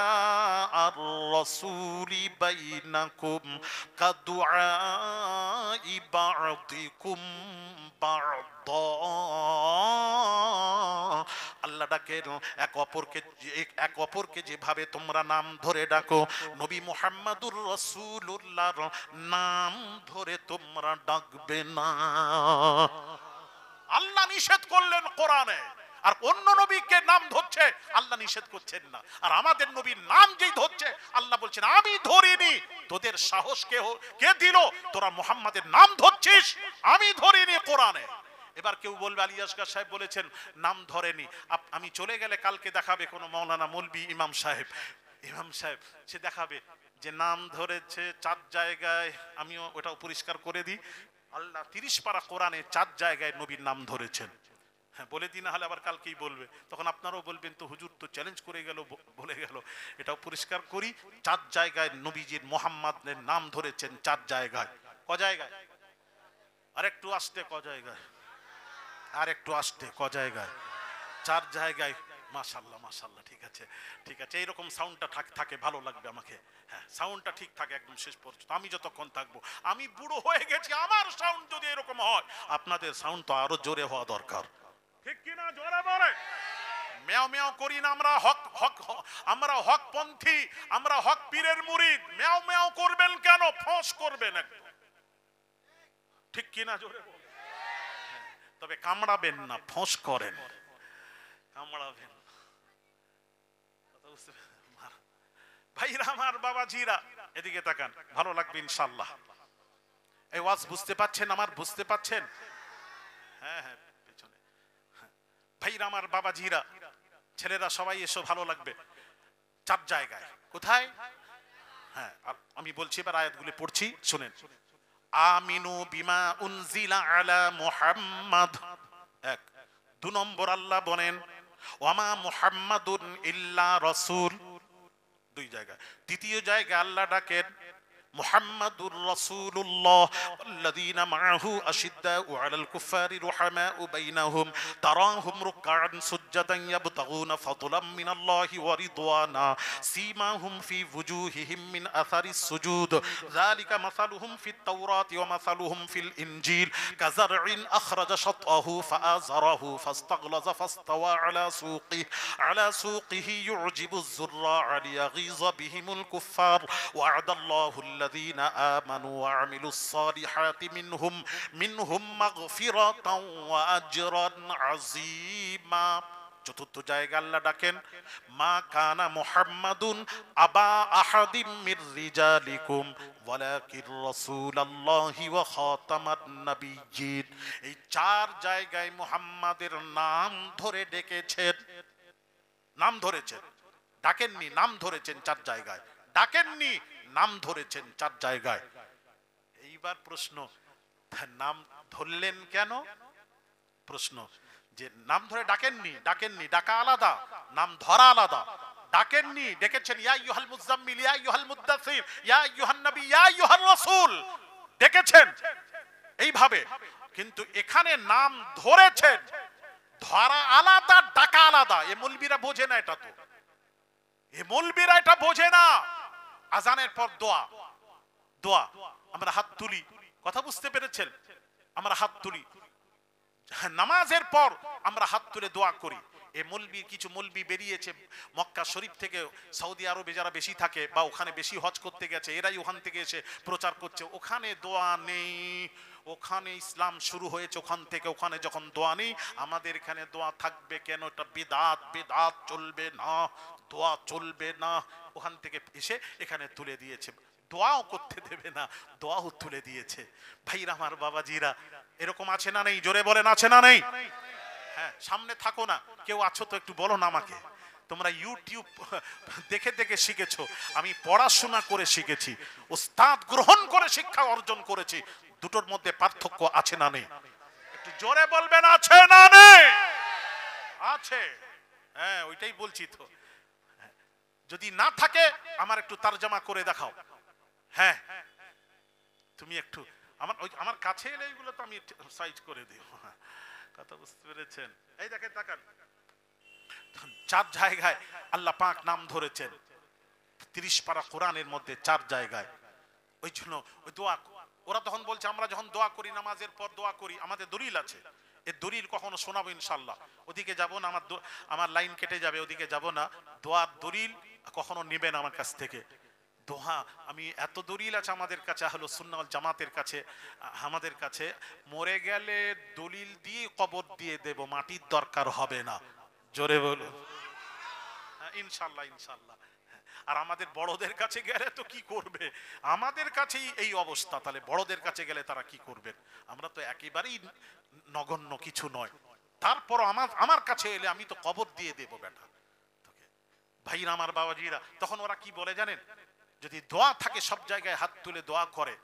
আর রাসূলি বাইনাকুম কাদুআই বা'দিকুম বা'দা। আল্লাহ ডাকেন এক অপরকে যেভাবে তোমরা নাম ধরে ডাকো, নবী মুহাম্মাদুর রাসূলুল্লাহর নাম ধরে তোমরা ডাকবে না। আল্লাহ নিষেধ করলেন কোরআনে, আর অন্য নবীকে নাম ধরছে, আল্লাহ নিষেধ করছেন না। আর আমাদের নবীর নাম যেই ধরছে, আল্লাহ বলছেন আমি ধরিনি। তোদের সাহস কে দিল? তোরা মুহাম্মাদের নাম ধরছিস, আমি ধরিনি কোরআনে। এবার কেউ বলবে আলী আসগর সাহেব বলেছেন নাম ধরেনি। আমি চলে গেলে কালকে দেখাবে কোন মাওলানা মৌলবি ইমাম সাহেব সে দেখাবে যে নাম ধরেছে 4 জায়গায়। আমিও ওটাও পরিষ্কার করে দিই, আল্লাহ 30 পারা কোরআনে 4 জায়গায় নবীর নাম ধরেছেন। হ্যাঁ, বলে দিই, না হলে আবার কালকেই বলবে, তখন আপনারাও বলবেন তো হুজুর তো চ্যালেঞ্জ করে গেল, বলে গেল। এটাও পরিষ্কার করি, 4 জায়গায় নবীজির মুহাম্মাদের নাম ধরেছেন, 4 জায়গায়। ক জায়গায়? আরেকটু আসতে, ক জায়গায়? আর একটু আসতে, ক জায়গায়? 4 জায়গায়। মাশাআল্লাহ মাশাআল্লাহ, ঠিক আছে ঠিক আছে, এইরকম সাউন্ডটা থাকে, ভালো লাগবে আমাকে। হ্যাঁ, সাউন্ডটা ঠিক থাকে একদম শেষ পর্যন্ত, আমি যতক্ষণ থাকবো। আমি বুড়ো হয়ে গেছি, আমার সাউন্ড যদি এরকম হয়, আপনাদের সাউন্ড তো আরো জোরে হওয়া দরকার, ঠিক কি না? জোরে বলে। মেও মেও করি না আমরা, আমরা হকপন্থী, আমরা হক পীরের মুরিদ। মেও মেও করবেন কেন? ফোঁস করবেন একদম, ঠিক কি না? জোরে বলে। তবে কামড়াবেন না, ফোঁস করেন, কামড়াবেন। ভাইরা আমার, বাবাজিরা, এদিকে তাকান, ভালো লাগবে ইনশাআল্লাহ। এই ওয়াজ বুঝতে পাচ্ছেন আমার? বুঝতে পাচ্ছেন? হ্যাঁ হ্যাঁ, পেছনে। ভাইরা আমার, বাবাজিরা, ছেলেরা সবাই এসো, ভালো লাগবে। 4 জায়গায়। কোথায়? হ্যাঁ, আমি বলছি, এবার আয়াতগুলো পড়ছি, শুনেন। আমিনু বিমা উনজিলা আলা মুহাম্মাদ। 1। 2 নম্বর আল্লাহ বলেন ওয়ামা মুহাম্মাদুন ইল্লা রাসূল। 2 জায়গা। 3য় জায়গা আল্লাহ ডাকেন মুহাম্মাদুর রাসূলুল্লাহ আল্লাযীনা মাআহু আশিদ্দাউ আলাল কুফারি রুহামাউ বাইনাহুম তারাহুম রুকআন সুজদান ইয়াবতাগুনা ফাদলাম মিনাল্লাহি ওয়া রিদওয়ানা সীমাহুম ফি ওয়ুজুহিহিম মিন আসারিস সুজুদ যালিকা মাসালুহুম ফিত তাওরাতি ওয়া মাসালুহুম ফিল ইনজিল কাযারইন আখরাজা শাতআহু ফাআযারাহু ফাস্তাগলাযা ফাস্তাওয়া আলা সুকিহি ইউজিবুজ যুররা লিয়াগীযা বিহিমুল কুফার ওয়া'দাল্লাহু আল্লাযীনা আমানু ওয়া আমিলুস সালিহাতি মিনহুম মাগফিরাতাও ওয়া আজরান আযীমা। চতুর্থ জায়গা আল্লাহ ডাকেন মা কানা মুহাম্মাদুন আবা আহাদিম মির রিজালিকুম ওয়ালাকির রাসূলুল্লাহি ওয়া খাতামান নাবিয়্যিন। এই চার জায়গায় মুহাম্মাদের নাম ধরে ডেকেছেন, নাম ধরেছেন, ডাকেননি, নাম ধরেছেন চার জায়গায়, ডাকেননি, নাম ধরেছেন চার জায়গায়। এইবার প্রশ্ন, নাম ধরলেন কেন? প্রশ্ন যে নাম ধরে ডাকেননি, ডাকেননি, ডাকা আলাদা, নাম ধরা আলাদা। ডাকেননি, ডেকেছেন ইয়া আইয়ুহাল মুযাম্মিল, ইয়া আইয়ুহাল মুদ্দাসসির, ইয়া আইয়ুহান নবী, ইয়া আইয়ুহার রাসূল, ডেকেছেন এইভাবে। কিন্তু এখানে নাম ধরেছেন, ধরা আলাদা, ডাকা আলাদা। এ মৌলবীরা বোঝে না, এটা তো এ মৌলবীরা এটা বোঝে না। আজানের পর দোয়া, দোয়া আমরা হাত তুলি, কথা বুঝতে পেরেছেন? আমরা হাত তুলি, নামাজের পর আমরা হাত তুলে দোয়া করি। এ মৌলবী, কিছু মৌলবী বেরিয়েছে মক্কা শরীফ থেকে, সৌদি আরবে যারা বেশি থাকে বা ওখানে বেশি হজ করতে গেছে, এরাই ওখান থেকে এসে প্রচার করছে ওখানে দোয়া নেই, ওখানে ইসলাম শুরু হয়েছে ওখান থেকে, ওখানে যখন দোয়া নেই আমাদের এখানে দোয়া থাকবে কেন? এটা বিদআত, বিদআত চলবে না, দোয়া চলবে না। ওখান থেকে এসে এখানে তুলে দিয়েছে, দোয়াও করতে দেবে না, দোয়াও তুলে দিয়েছে। ভাইরা আমার, বাবাজিরা, এরকম আছে না নেই? জোরে বলেন, আছে না নেই? হ্যাঁ, সামনে থাকো না, কেউ আছো তো একটু বলো না আমাকে। তোমরা ইউটিউব দেখে দেখে শিখেছো, আমি পড়াশোনা করে শিখেছি, উস্তাদ গ্রহণ করে শিক্ষা অর্জন করেছি। দুটোর মধ্যে পার্থক্য আছে না নেই? একটু জোরে বলবেন, আছে না নেই? আছে। হ্যাঁ, ওইটাই বলছি তো। যদি না থাকে আমার একটু তরজমা করে দেখাও। হ্যাঁ, তুমি একটু আমার কাছে এলে এইগুলো তো আমি সাইজ করে দিই। কথা বুঝতে পেরেছেন? এই দেখেন, তাকান, চার জায়গায় আল্লাহ পাক নাম ধরেছেন 30 পারা কোরআনের মধ্যে, চার জায়গায়। ওই জন্য ওই দোয়া, ওরা তখন বলছে আমরা যখন দোয়া করি, নামাজের পর দোয়া করি, আমাদের দলিল আছে। এর দলিল কখনো শোনাবো ইনশাআল্লাহ। ওদিকে যাব না, আমার লাইন কেটে যাবে, ওদিকে যাব না। দোয়ার দলিল কখনো নেবেন আমার কাছ থেকে। দোয়া আমি, এত দলিল আছে আমাদের কাছে, আহলে সুন্নাহ ওয়াল জামাতের কাছে, আমাদের কাছে। মরে গেলে দলিল দিয়ে কবর দিয়ে দেব, মাটির দরকার হবে না। জোরে বলো ইনশাআল্লাহ, ইনশাআল্লাহ। আর আমাদের বড়দের কাছে গেলে তো কি করবে? আমাদের কাছেই এই অবস্থা, তাহলে বড়দের কাছে গেলে তারা কি করবেন? আমরা তো একেবারেই নগণ্য কিছু নয়। তারপর আমার কাছে এলে আমি তো কবর দিয়ে দেব বেটা তোকে। ভাইরা আমার, বাবাজিরা, তখন ওরা কি বলে জানেন? যদি দোয়া থাকে, সব জায়গায় হাত তুলে দোয়া করে,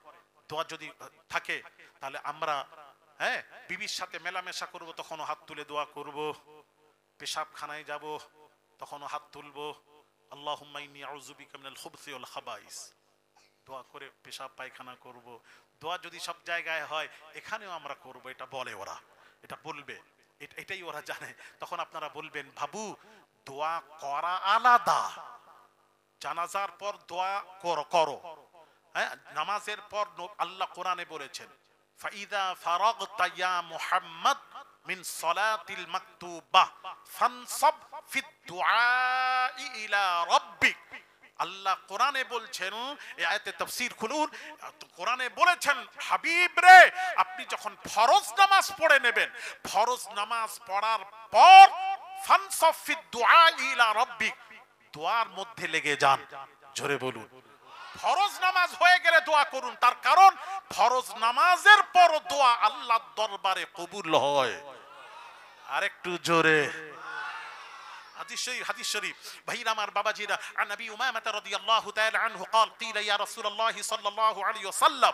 দোয়া যদি থাকে, তাহলে আমরা, হ্যাঁ, বিবির সাথে মেলামেশা করব, তখনও হাত তুলে দোয়া করব। পেশাবখানায় যাব, তখনও হাত তুলবো, আল্লাহুম্মা ইন্নী আউযু বিকা মিনাল খুবসি ওয়াল খাবাইস, দোয়া করে পেশাব পায়খানা করব। দোয়া যদি সব জায়গায় হয়, এখানেও আমরা করব। এটা বলে ওরা, এটা বলবে, এটাই ওরা জানে। তখন আপনারা বলবেন, বাবু, দোয়া করা আলাদা, জানাজার পর দোয়া করো। হ্যাঁ, নামাজের পর আল্লাহ কোরআনে বলেছেন, ফাইদা ফারাগতা ইয়া মুহাম্মদ মিন সালাতিল মাকতুবা ফানসাব ফিদ দুআই ইলা রাব্বিক। আল্লাহ কোরআনে বলছেন, এই আয়াতে তাফসীর খুলুন, কোরআনে বলেছেন, হাবিব রে, আপনি যখন ফরজ নামাজ পড়ে নেবেন, ফরজ নামাজ পড়ার পর ফানসাব ফিদ দুআই ইলা রাব্বিক, দোয়ার মধ্যে লেগে যান। জোরে বলুন, ফরজ নামাজ হয়ে গেলে দোয়া করুন। তার কারণ ফরজ নামাজের পর দোয়া আল্লাহর দরবারে কবুল হয়। আরেকটু জোরে, হাদিস শরীফ। ভাইরা আমার, বাবাজিরা, আন নবী উমামা রাদিয়াল্লাহু তাআলা আনহু قال قيل يا رسول الله صلى الله عليه وسلم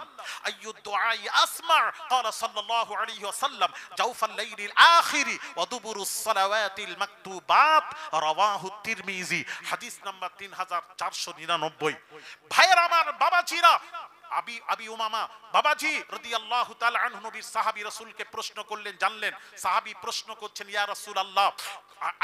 اي الدعاء اسمع قال صلى الله عليه وسلم جوف الليل الاخر ودبر الصلوات المكتوبات رواه الترمذي। হাদিস নাম্বার 3499। ভাইরা আমার, বাবাজিরা, আবি উমামা বাবাজি রাদিয়াল্লাহু তাআলা আনহু নবীর সাহাবী রাসূলকে প্রশ্ন করলেন, জানলেন। সাহাবী প্রশ্ন করছেন, ইয়া রাসূলুল্লাহ,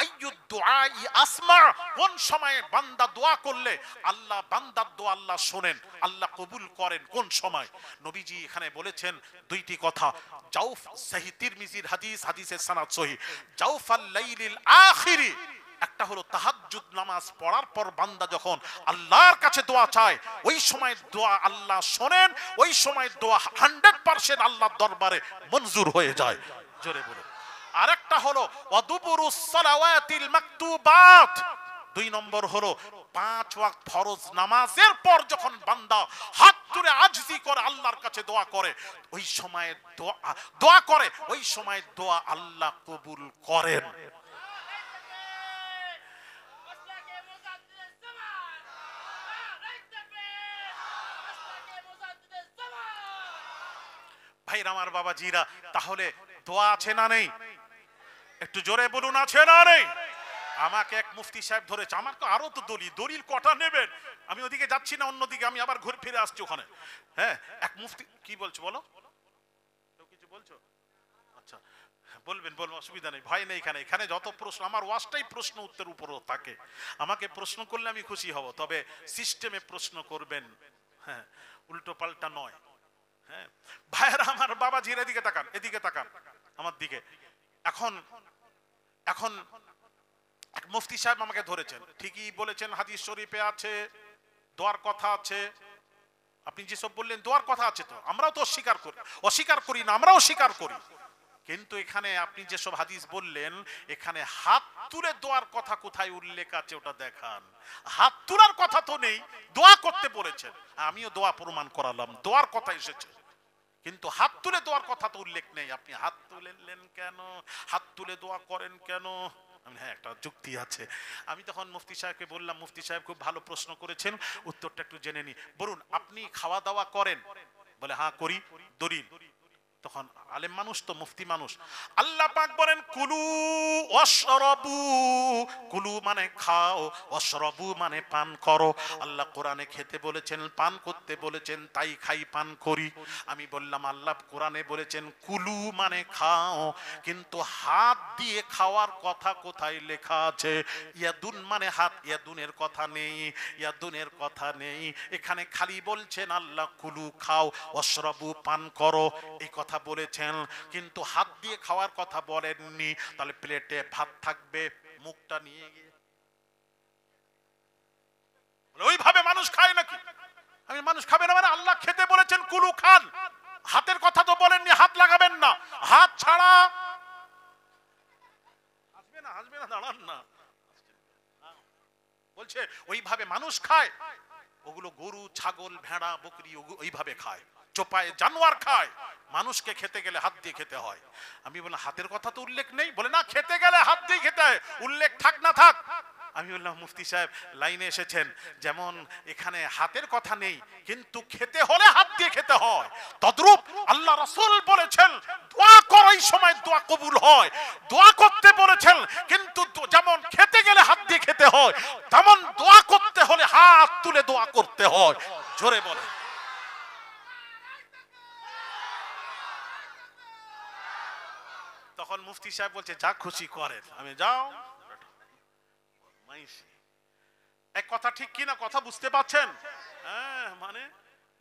আইয়ুদ দুআই আসমা, কোন সময়ে বান্দা দোয়া করলে আল্লাহ, বান্দার দোয়া আল্লাহ শোনেন, আল্লাহ কবুল করেন, কোন সময়? নবীজি এখানে বলেছেন দুইটি কথা। জাউফ, সহিহ তিরমিজির হাদিস, হাদিসের সনদ সহিহ, জাউফাল লাইলিল আখিরি, একটা হলো তাহাজ্জুদ নামাজ পড়ার পর বান্দা যখন আল্লাহর কাছে দোয়া চায়, ওই সময় দোয়া আল্লাহ শোনেন, ওই সময় দোয়া 100% আল্লাহর দরবারে মঞ্জুর হয়ে যায়। জোরে বলুন। আরেকটা হলো ওয়াদুবুরুস সালাওয়াতিল মাকতুবাত, 2 নম্বর হলো 5 ওয়াক্ত ফরজ নামাজের পর যখন বান্দা হাত তুলে আজজি করে আল্লাহর কাছে দোয়া করে, ওই সময় দোয়া করে, ওই সময় দোয়া আল্লাহ কবুল করেন। ভাইরা আমার, বাবাজিরা, তাহলে দোয়া আছে না নেই? একটু জোরে বলুন, আছে না নেই? আমাকে এক মুফতি সাহেব ধরেছে, আমার তো আরো তো দলিল কটা নেবেন, আমি ওদিকে যাচ্ছি না, অন্যদিকে আমি আবার ঘুরে ফিরে আসছি ওখানে। হ্যাঁ, এক মুফতি, কি বলছো বলো, কিছু বলছো? আচ্ছা বলবেন, অসুবিধা নেই, ভয় নেই। এখানে যত প্রশ্ন, আমার ওয়াজটাই প্রশ্ন উত্তর উপরও থাকে, আমাকে প্রশ্ন করলে আমি খুশি হব, তবে সিস্টেমে প্রশ্ন করবেন, হ্যাঁ, উল্টো পাল্টা নয়। হ্যাঁ ভাইরা আমার, বাবাজির এদিকে তাকান, এদিকে তাকান আমার দিকে। এখন এক মুফতি সাহেব আমাকে ধরেছেন, ঠিকই বলেছেন, হাদিস শরীফে আছে দোয়ার কথা আছে। আপনি যেসব বললেন দোয়ার কথা আছে, তো আমরাও তো অস্বীকার করি না, আমরাও স্বীকার করি। কিন্তু এখানে আপনি যেসব হাদিস বললেন, এখানে হাত তুলে দোয়ার কথা কোথায় উল্লেখ আছে ওটা দেখান। হাত তোলার কথা তো নেই, দোয়া করতে বলেছেন, আমিও দোয়া প্রমাণ করালাম, দোয়ার কথা এসেছে, কিন্তু হাত তুলে দোয়ার কথা তো উল্লেখ নেই। আপনি হাত তুলেলেন কেন, হাত তুলে দোয়া করেন কেন? হ্যাঁ, একটা যুক্তি আছে। আমি তখন মুফতি সাহেবকে বললাম, মুফতি সাহেব খুব ভালো প্রশ্ন করেছেন, উত্তরটা একটু জেনে নি। বলুন, আপনি খাওয়া দাওয়া করেন? বলে হ্যাঁ করি। দলিল? তখন আলেম মানুষ তো, মুফতি মানুষ, আল্লাহ পাক বলেন কুলু ওয়াশরাবু, কুলু মানে খাও, ওয়াশরাবু মানে পান করো। আল্লাহ কোরআনে খেতে বলেছেন, পান করতে বলেছেন, তাই খাই, পান করি। আমি বললাম আল্লাহ কোরআনে বলেছেন কুলু মানে খাও, কিন্তু হাত দিয়ে খাওয়ার কথা কোথায় লেখা আছে? ইয়াদুন মানে হাত, ইয়াদুনের কথা নেই, ইয়াদুনের কথা নেই। এখানে খালি বলছেন আল্লাহ কুলু খাও, ওয়াশরাবু পান করো, এই কথা বলেছেন, কিন্তু হাত দিয়ে খাওয়ার কথা বলেননি। তাহলে প্লেটে ভাত থাকবে, মুখটা নিয়ে গিয়ে ওইভাবে মানুষ খায় নাকি? আমি মানুষ খাবে না মানে আল্লাহ খেতে বলেছেন কুলু খান, হাতের কথা তো বলেননি, হাত লাগাবেন না, হাত ছাড়া। হাসবে না, দাঁড়ান না, বলছে ওইভাবে মানুষ খায়, ওগুলো গরু, ছাগল, ভেড়া, বকরি ওইভাবে খায়, চোপায় জানোয়ার খায়, মানুষকে খেতে গেলে হাত দিয়ে খেতে হয়। আমি বললাম হাতের কথা তো উল্লেখ নেই। বলে না, খেতে গেলে হাত দিয়ে খেতে হয়, উল্লেখ থাক না থাক। আমি বললাম মুফতি সাহেব লাইনে এসেছেন, যেমন এখানে হাতের কথা নেই, কিন্তু খেতে হলে হাত দিয়ে খেতে হয়, তদ্রূপ আল্লাহ রাসূল বলেছেন দোয়া করার সময় দোয়া কবুল হয়, দোয়া করতে বলেছেন, কিন্তু যেমন খেতে গেলে হাত দিয়ে খেতে হয়, তেমন দোয়া করতে হলে হাত তুলে দোয়া করতে হয়। জোরে বলে। তখন মুফতি সাহেব বলছে যা খুশি করেন। আমি যাও, এক কথা ঠিক কিনা, কথা বুঝতে পারছেন? হ্যাঁ, মানে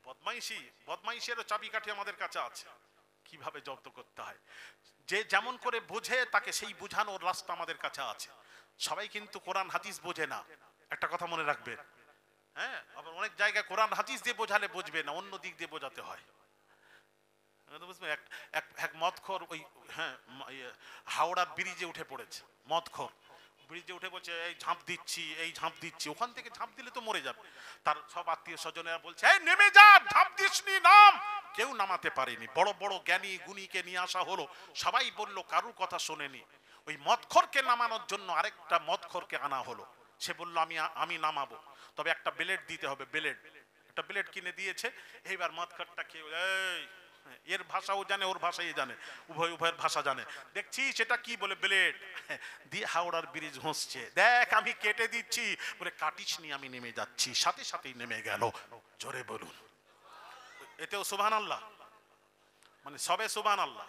বদমাইশের চাবিকাঠি আমাদের কাছে আছে, কিভাবে জব্দ করতে হয়, যে যেমন করে বোঝে তাকে সেই বুঝানোর রাস্তা আমাদের কাছে আছে। সবাই কিন্তু কোরআন হাদিস বোঝে না, একটা কথা মনে রাখবে। হ্যাঁ, আবার অনেক জায়গায় কোরআন হাদিস দিয়ে বোঝালে বুঝবে না, অন্য দিক দিয়ে বোঝাতে হয়। এক মদখোর ওই হাওড়ার ব্রিজে উঠে পড়েছে, মদখোর ব্রিজে উঠে বলছে এই ঝাঁপ দিচ্ছি, এই ঝাঁপ দিচ্ছি, ওখান থেকে ঝাঁপ দিলে তো মরে যাবে। তার সব আত্মীয় স্বজনেরা বলছে এই নেমে যা, ঝাঁপ দিসনি, নাম। কেউ নামাতে পারেনি। বড় বড় জ্ঞানী গুণীকে নিয়ে আসা হলো, সবাই বলল, কারুর কথা শোনেনি। ওই মদখোরকে নামানোর জন্য আরেকটা মদখোরকে আনা হলো। সে বলল আমি নামাবো, তবে একটা ব্লেড দিতে হবে, একটা ব্লেড কিনে দিয়েছে। এইবার মদখোরটা খেয়ে এর ভাষাও জানে, ওর ভাষাই জানে, উভয়ের ভাষা জানে। দেখছি সেটা কি বলে, ব্লেড দিয়ে হাওড়ার ব্রিজ ঘষছে। দেখ আমি কেটে দিচ্ছি, বলে কাটিসনি, আমি নেমে যাচ্ছি, সাথে সাথেই নেমে গেল। জোরে বলুন। এতেও সুবহানাল্লাহ, মানে সবে সুবহানাল্লাহ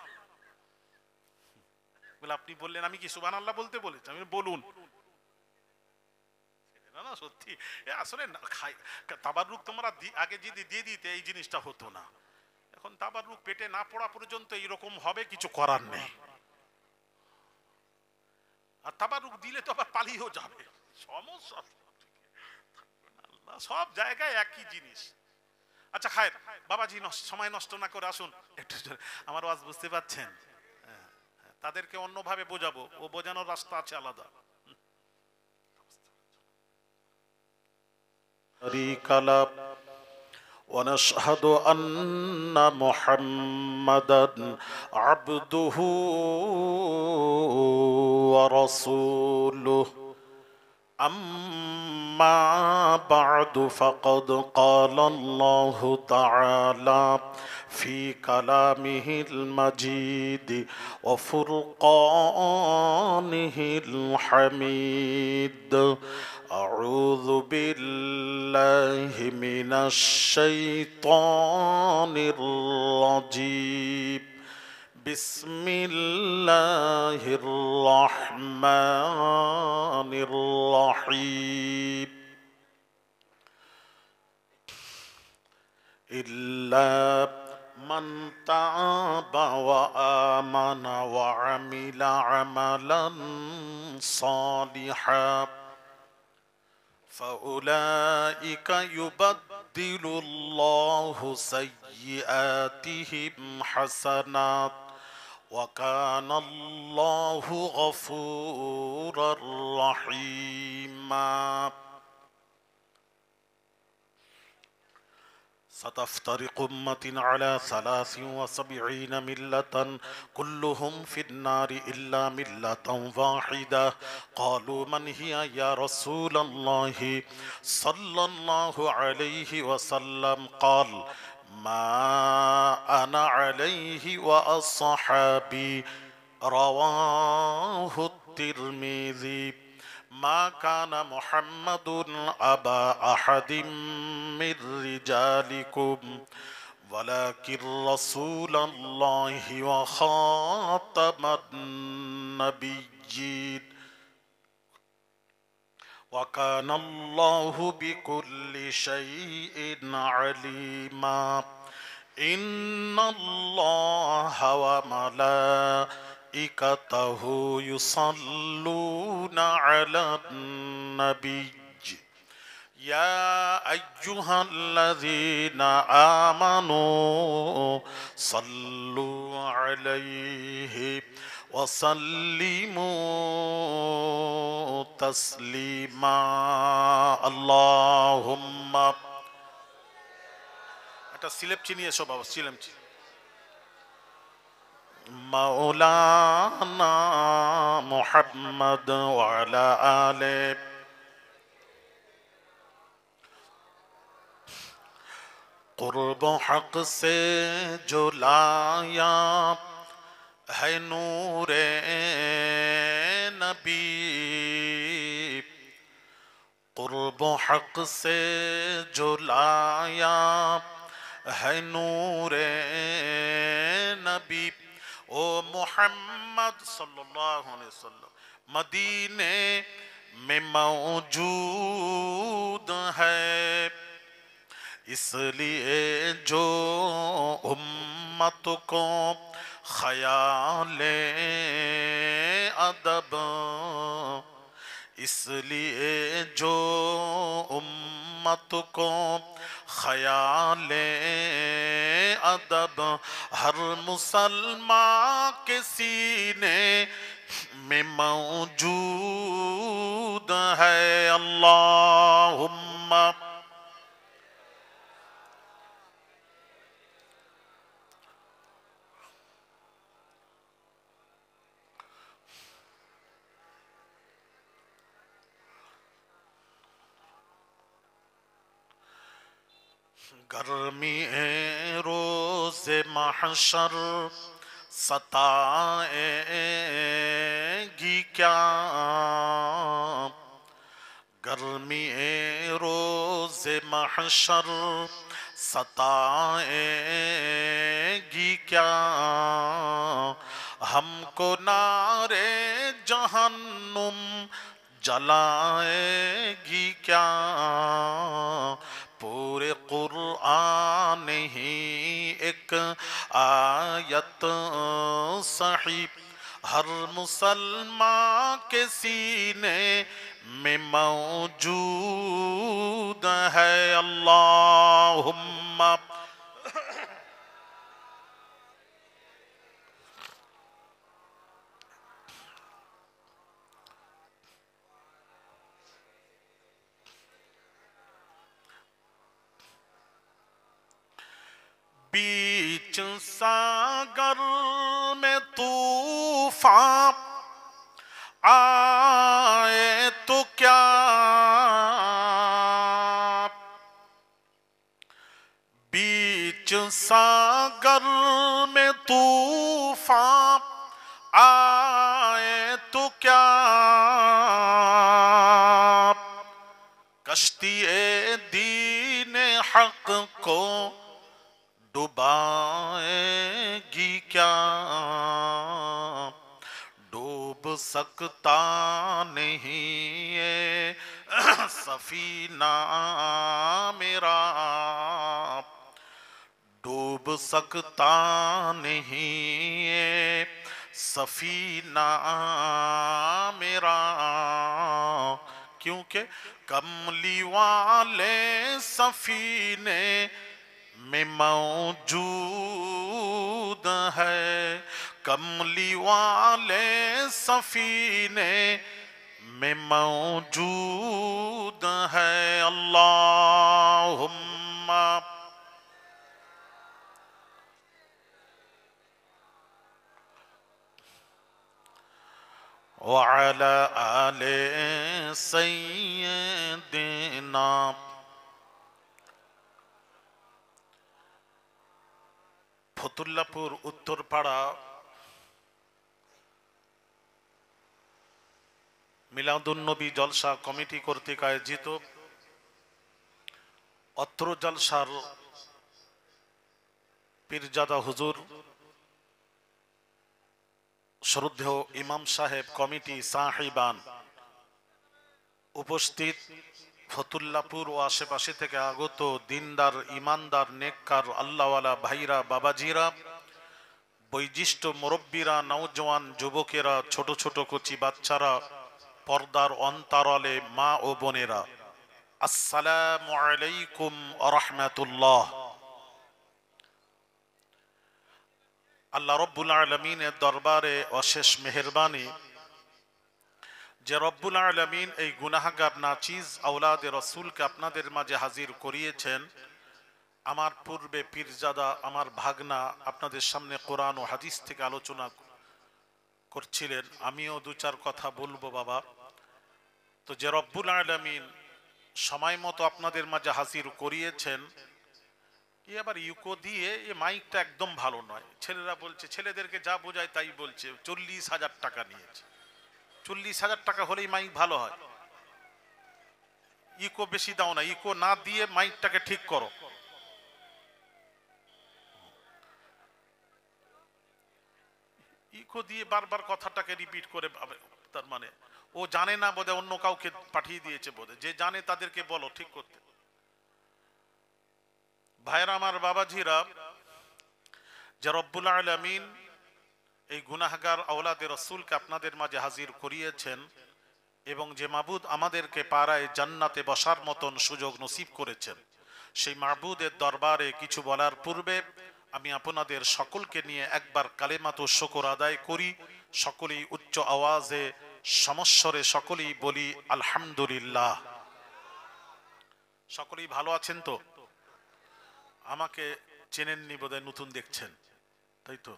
বলে। আপনি বললেন আমি কি সুবহানাল্লাহ বলতে বলেছি? আমি বলুন না, না সত্যি। আসলে তাবাররুক তোমরা আগে যদি দিয়ে দিতে এই জিনিসটা হতো না। এখন তাবাররুক পেটে না পড়া পর্যন্ত এইরকম হবে, কিছু করার নেই। আর তাবারুক দিলে তো আবার পালিয়েও যাবে, সমস্যা আল্লাহ সব জায়গায় একই জিনিস। আচ্ছা খায়ের বাবাজি, সময় নষ্ট না করে আসুন একটু, আমার ওয়াজ বুঝতে পাচ্ছেন? তাদেরকে অন্যভাবে বোঝাবো, ও বোঝানোর রাস্তা আছে আলাদা। ونشهد أن محمدا عبده ورسوله. أما بعد فقد قال الله تعالى في كلامه المجيد وفرقانه الحميد: أعوذ بالله من الشيطان الرجيم. بسم الله الرحمن الرحيم. إلا من تاب وآمن وعمل عملا صالحا فأولئك يبدل الله سيئاتهم حسنات وكان الله غفورا رحيما. ستفترق أمة على 73 ملة كلهم في النار إلا ملة واحدة. قالوا من هي يا رسول الله صلى الله عليه وسلم؟ قال ما أنا عليه وأصحابي. رواه الترمذي. ما كان محمد أبا أحد من رجالكم ولكن رسول الله وخاتم النبيين وكان الله بكل شيء عليما. إن الله وملائكته يصلون على النبي يا أيها الذين آمنوا صلوا عليه وسلموا تسليما. اللهم একটা সিলেপ চিনিয়ে এসো বাবা, সিলেম مولانا محمد وعلى آله. قرب حق سے جو لایا ہے نور نبی، قرب حق سے جو لایا ہے نور نبی. او محمد صلی اللہ علیہ وسلم مدینے میں موجود ہے، اس لیے جو امت کو خیال ادب، اس لیے جو امت کو خیال ادب ہر مسلمان کے سینے میں موجود ہے. اللہم گرمی روز محشر ستائے گی کیا، گرمی روز محشر ستائے گی کیا، ہم کو نارے جہنم جلائے گی کیا. پورے قرآن ہی ایک آیت صحیح हर मुसलमान के सीने में मौजूद है। अल्लाहुम्मा बीच सागर में तूफान आए तो क्या, बीच सागर में तूफान आए तो क्या, कश्ती ए दीन हक को डुबाएगी क्या, डूब सकता नहीं ये सफीना मेरा, डूब सकता नहीं ये सफीना मेरा, क्योंकि कमली वाले सफीने में मौजूद है, कमली वाले सफीने में मौजूद है। अल्लाहुम्मा व अला आले सय्यिदिना। ফতুল্লাপুর উত্তরপাড়া মিলাদুন্নবী জলসা কমিটি কর্তৃক আয়োজিত অত্র জলসার পীরজাদা হুজুর শ্রদ্ধেয় ইমাম সাহেব কমিটি সাহিবান উপস্থিত ফতুল্লাপুর ও আশেপাশে থেকে আগত দিনদার ইমানদার নেককার আল্লাহওয়ালা ভাইরা বাবাজিরা, বৈশিষ্ট্য মুরব্বীরা, নওজওয়ান যুবকেরা, ছোট ছোট কচি বাচ্চারা, পর্দার অন্তরালে মা ও বোনেরা, আসসালামু আলাইকুম ওয়া রাহমাতুল্লাহ। আল্লাহ রব্বুল আলামিনের দরবারে অশেষ মেহেরবানি যে রব্বুল আলামিন এই গুনাহগার নাচিজ আওলাদে রসুলকে আপনাদের মাঝে হাজির করিয়েছেন। আমার পূর্বে পীরজাদা আমার ভাগনা আপনাদের সামনে কোরআন ও হাদিস থেকে আলোচনা করছিলেন, আমিও দু চার কথা বলবো বাবা। তো যে রব্বুল আলামিন সময় মতো আপনাদের মাঝে হাজির করিয়েছেন, এ আবার ইউকো দিয়ে এ মাইকটা একদম ভালো নয়। ছেলেরা বলছে, ছেলেদেরকে যা বোঝায় তাই বলছে, 40,000 টাকা নিয়েছে। 40,000 টাকা হলেই মাইক ভালো হয়। ইকো বেশি দাও না, ইকো না দিয়ে মাইকটাকে ঠিক করো। ইকো দিয়ে বারবার কথাটাকে রিপিট করে, তার মানে ও জানে না বোধহয়, অন্য কাউকে পাঠিয়ে দিয়েছে বোধহয়। যে জানে তাদেরকে বলো ঠিক করতে। ভাইরা আমার, বাবাজিরা, যে রব্বুল আলামিন এই গুনাহগার আওলাদে রসুলকে আপনাদের মাঝে হাজির করিয়েছেন এবং যে মাবুদ আমাদেরকে পাড়ায় জান্নাতে বসার মতন সুযোগ নসিব করেছেন, সেই মাবুদের দরবারে কিছু বলার পূর্বে আমি আপনাদের সকলকে নিয়ে একবার কালেমাতু শুকর আদায় করি। সকলেই উচ্চ আওয়াজে সমস্বরে সকলেই বলি আলহামদুলিল্লাহ। সকলেই ভালো আছেন তো? আমাকে চেনেননি বোধহয়, নতুন দেখছেন তাই তো?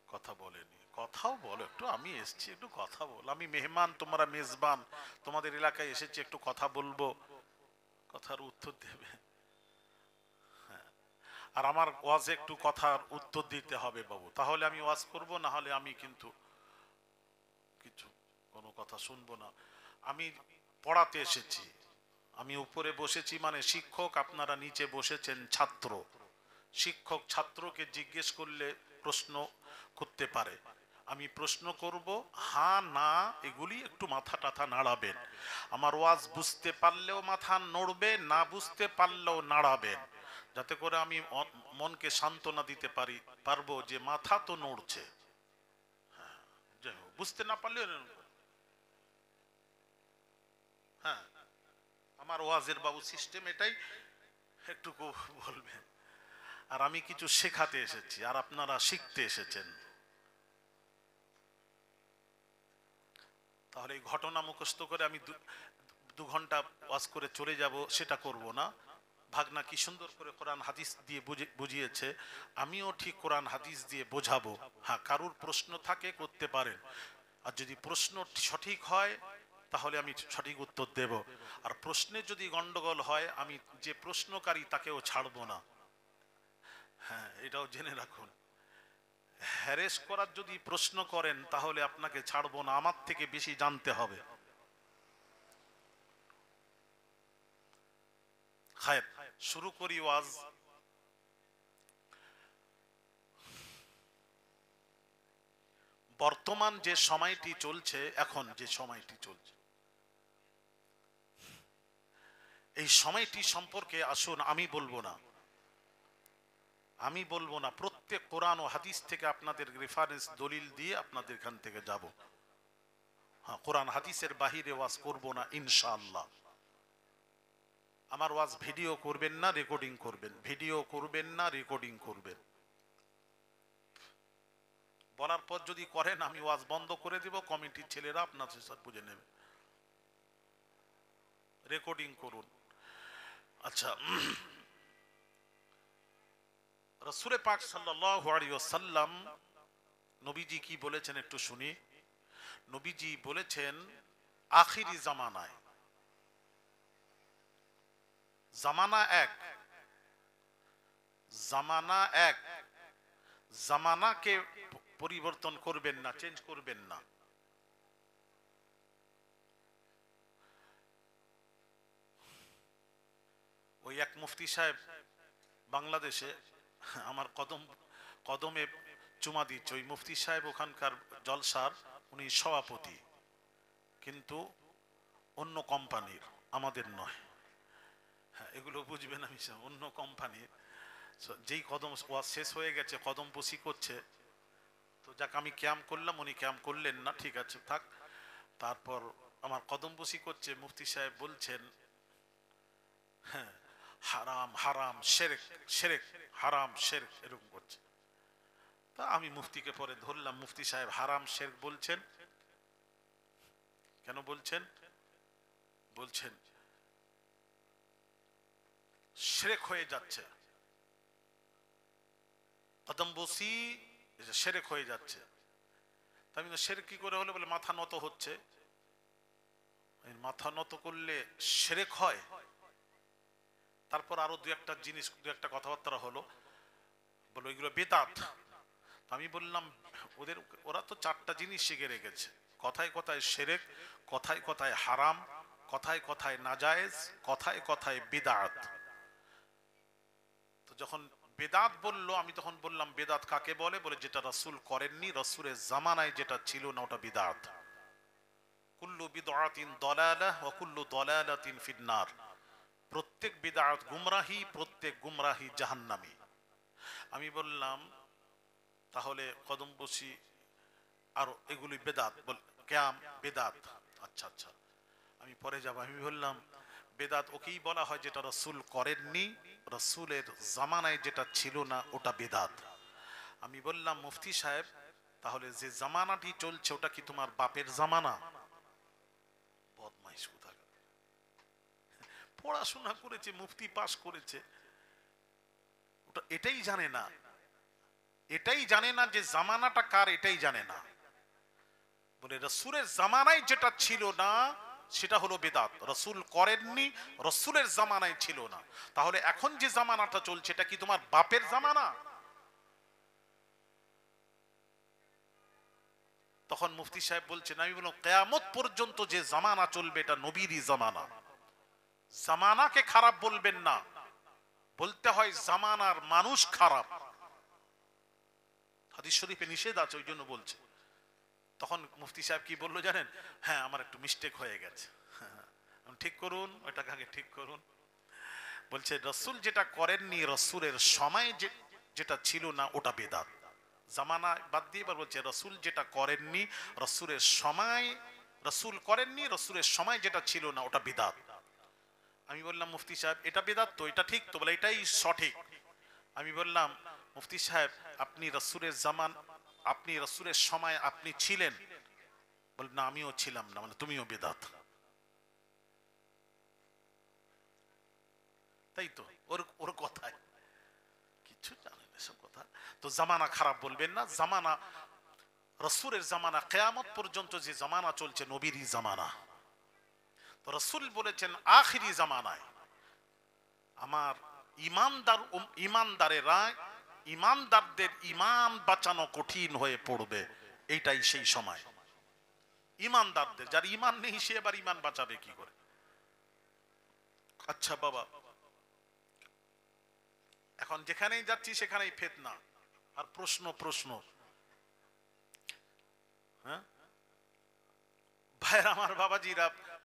কথা বলেনি, কথাও বলো একটু। আমি এসেছি একটু কথা বল, আমি মেহমান, তোমরা মেজবান, তোমাদের এলাকায় এসেছি, একটু কথা বলবো, কথার উত্তর দেবে। হ্যাঁ, আর আমার ওয়াজে একটু কথার উত্তর দিতে হবে বাবু, তাহলে আমি ওয়াজ করব, না হলে আমি কিন্তু কিছু কোনো কথা শুনবো না। আমি পড়াতে এসেছি, আমি উপরে বসেছি মানে শিক্ষক, আপনারা নিচে বসেছেন ছাত্র। শিক্ষক ছাত্রকে জিজ্ঞেস করলে প্রশ্ন করতে পারে, আমি প্রশ্ন করব, হ্যাঁ না এগুলি একটু মাথা টাথা নাড়াবেন। আমার ওয়াজ বুঝতে পারলেও মাথা নড়বে, না বুঝতে পারলেও নাড়াবেন, যাতে করে আমি মনকে সান্ত্বনা দিতে পারবো যে মাথা তো নড়ছে। বুঝতে না পারলে এরকম করে। হ্যাঁ, আমার ওয়াজের বাবু সিস্টেম এটাই, একটু বলবেন। আর আমি কিছু শেখাতে এসেছি, আর আপনারা শিখতে এসেছেন। তাহলে এই ঘটনা মুখস্থ করে আমি দু ঘন্টা ওয়াজ করে চলে যাব, সেটা করব না। ভাগনা কি সুন্দর করে কোরআন হাদিস দিয়ে বুঝিয়েছে, আমিও ঠিক কোরআন হাদিস দিয়ে বোঝাবো। হ্যাঁ, কারুর প্রশ্ন থাকে করতে পারেন, আর যদি প্রশ্ন সঠিক হয় তাহলে আমি সঠিক উত্তর দেব, আর প্রশ্নে যদি গন্ডগোল হয় আমি যে প্রশ্নকারী তাকেও ছাড়বো না। হ্যাঁ, এটাও জেনে রাখুন। হ্যারেস করার যদি প্রশ্ন করেন তাহলে আপনাকে ছাড়বো না, আমার থেকে বেশি জানতে হবে। খায়ের, শুরু করি ওয়াজ। বর্তমান যে সময়টি চলছে, এখন যে সময়টি চলছে, এই সময়টি সম্পর্কে আসুন আমি বলবো না, প্রত্যেক কোরআন ও হাদিস থেকে আপনাদের রেফারেন্স দলিল দিয়ে আপনাদের এখান থেকে যাব। হ্যাঁ, কোরআন হাদিসের বাহিরে ওয়াজ করব না ইনশাআল্লাহ। আমার ওয়াজ ভিডিও করবেন না, রেকর্ডিং করবেন, ভিডিও করবেন না, রেকর্ডিং করবেন। বলার পর যদি করেন আমি ওয়াজ বন্ধ করে দিব, কমিটির ছেলেরা আপনাদের সাথে বুঝে নেবে। রেকর্ডিং করুন। আচ্ছা, রাসূল পাক সাল্লাল্লাহু আলাইহি ওয়াসাল্লাম নবীজি কি বলেছেন একটু শুনি। নবীজি বলেছেন আখিরি জামানায়, জামানা এক, জামানা এক, জামানাকে পরিবর্তন করবেন না, চেঞ্জ করবেন না। ওই এক মুফতি সাহেব বাংলাদেশে, আমার কদমে চুমা দিচ্ছে, ওই মুফতি সাহেব ওখানকার জলসার উনি সভাপতি, কিন্তু অন্য কোম্পানির, আমাদের নয়। হ্যাঁ, এগুলো বুঝবেন, আমি অন্য কোম্পানির। যেই কদম ওয়াজ শেষ হয়ে গেছে, কদম বসি করছে, তো যাক আমি ক্যাম্প করলাম, উনি ক্যাম্প করলেন না, ঠিক আছে থাক। তারপর আমার কদম বসি করছে, মুফতি সাহেব বলছেন হ্যাঁ হারাম হারাম শিরক, শিরক হারাম শিরক, এরকম করছে। তা আমি মুফতিকে পরে ধরলাম, মুফতি সাহেব হারাম শিরক বলছেন কেন? বলছেন শিরক হয়ে যাচ্ছে, কদম বসি শিরক হয়ে যাচ্ছে। আমি শিরক কি করে হলো? বলে মাথা নত হচ্ছে। মাথা নত করলে শিরক হয়? তারপর আরো দু একটা জিনিস, দু একটা কথাবার্তা হলো, বলো এগুলো বেদাত। আমি বললাম ওরা তো চারটা জিনিস শিখে রেখেছে, কথায় কথায় শিরক, কথায় কথায় হারাম, কথায় কথায় নাজায়েজ, কথায় কথায় বিদআত। তো যখন বেদাত বললো, আমি তখন বললাম বেদাত কাকে বলে? বলে যেটা রাসূল করেননি, রাসূলের জামানায় যেটা ছিল না ওটা বিদআত। কুল্লু বিদআতিন দালালাহ ওয়া কুল্লু দালালাতিন ফিন্নার। প্রত্যেক বিদআত গুমরাহি, প্রত্যেক গুমরাহি জাহান্নামী। আমি বললাম তাহলে কদম বসি আর এগুলি বেদাত, বল কিয়াম বেদাত। আচ্ছা আচ্ছা, আমি পরে যাব। আমি বললাম বেদাত ওকেই বলা হয় যেটা রাসূল করেননি, রাসূলের জামানায় যেটা ছিল না ওটা বেদাত। আমি বললাম মুফতি সাহেব, তাহলে যে জামানাটি চলছে ওটা কি তোমার বাপের জামানা? বদমাইশ কোথাকার, পড়াশোনা করেছে, মুফতি পাস করেছে, ওটা এটাই জানে না, এটাই জানে না যে জামানাটা কার, এটাই জানে না। বলে রাসূলের জামানায় যেটা ছিল না সেটা হলো বিদআত, রাসূল করেননি, রাসূলের জামানায় ছিল না। তাহলে এখন যে জামানাটা চলছে এটা কি তোমার বাপের জামানা? তখন মুফতি সাহেব বলছেন, আমি বললাম কিয়ামত পর্যন্ত যে জামানা চলবে এটা নবীরই জামানা। জামানাকে খারাপ বলবেন না, বলতে হয় জামানার মানুষ খারাপ। হাদিস শরীফে নিষেধ আছে, ওই জন্য বলছে। তখন মুফতি সাহেব কি বললো জানেন? হ্যাঁ আমার একটু মিস্টেক হয়ে গেছে, ঠিক করুন, ওইটাকে আগে ঠিক করুন। বলছে রাসূল যেটা করেননি, রাসূলের সময় যেটা ছিল না ওটা বেদাত। জামানা বাদ দিয়ে এবার বলছে রসুল যেটা করেননি, রসুলের সময় রসুল করেননি, রসুলের সময় যেটা ছিল না ওটা বিদাত। আমি বললাম মুফতি সাহেব এটা বিদাত তো, এটা ঠিক তো? বলে এটাই সঠিক। আমি বললাম মুফতি সাহেব আপনি রসুলের জামান, আপনি রসুলের সময় আপনি ছিলেন? বল না আমিও ছিলাম না, মানে তুমিও বিদাত। তাই তো, ওর ওর কথায় কিছু জানেন এসব কথা। তো জামানা খারাপ বলবেন না, জামানা রসুলের জামানা, কিয়ামত পর্যন্ত যে জামানা চলছে নবীরই জামানা। তো রসুল বলেছেন আখিরি জামানায় আমার ইমানদারেরা, ইমানদারদের ইমান বাঁচানো কঠিন হয়ে পড়বে। এইটাই সেই সময় ইমানদারদের, যার ইমান নেই সে এবার ইমান বাঁচাবে কি করে? আচ্ছা বাবা, এখন যেখানেই যাচ্ছি সেখানেই ফিতনা আর প্রশ্ন প্রশ্ন। হ্যাঁ ভাইয়ের আমার, বাবাজিরা,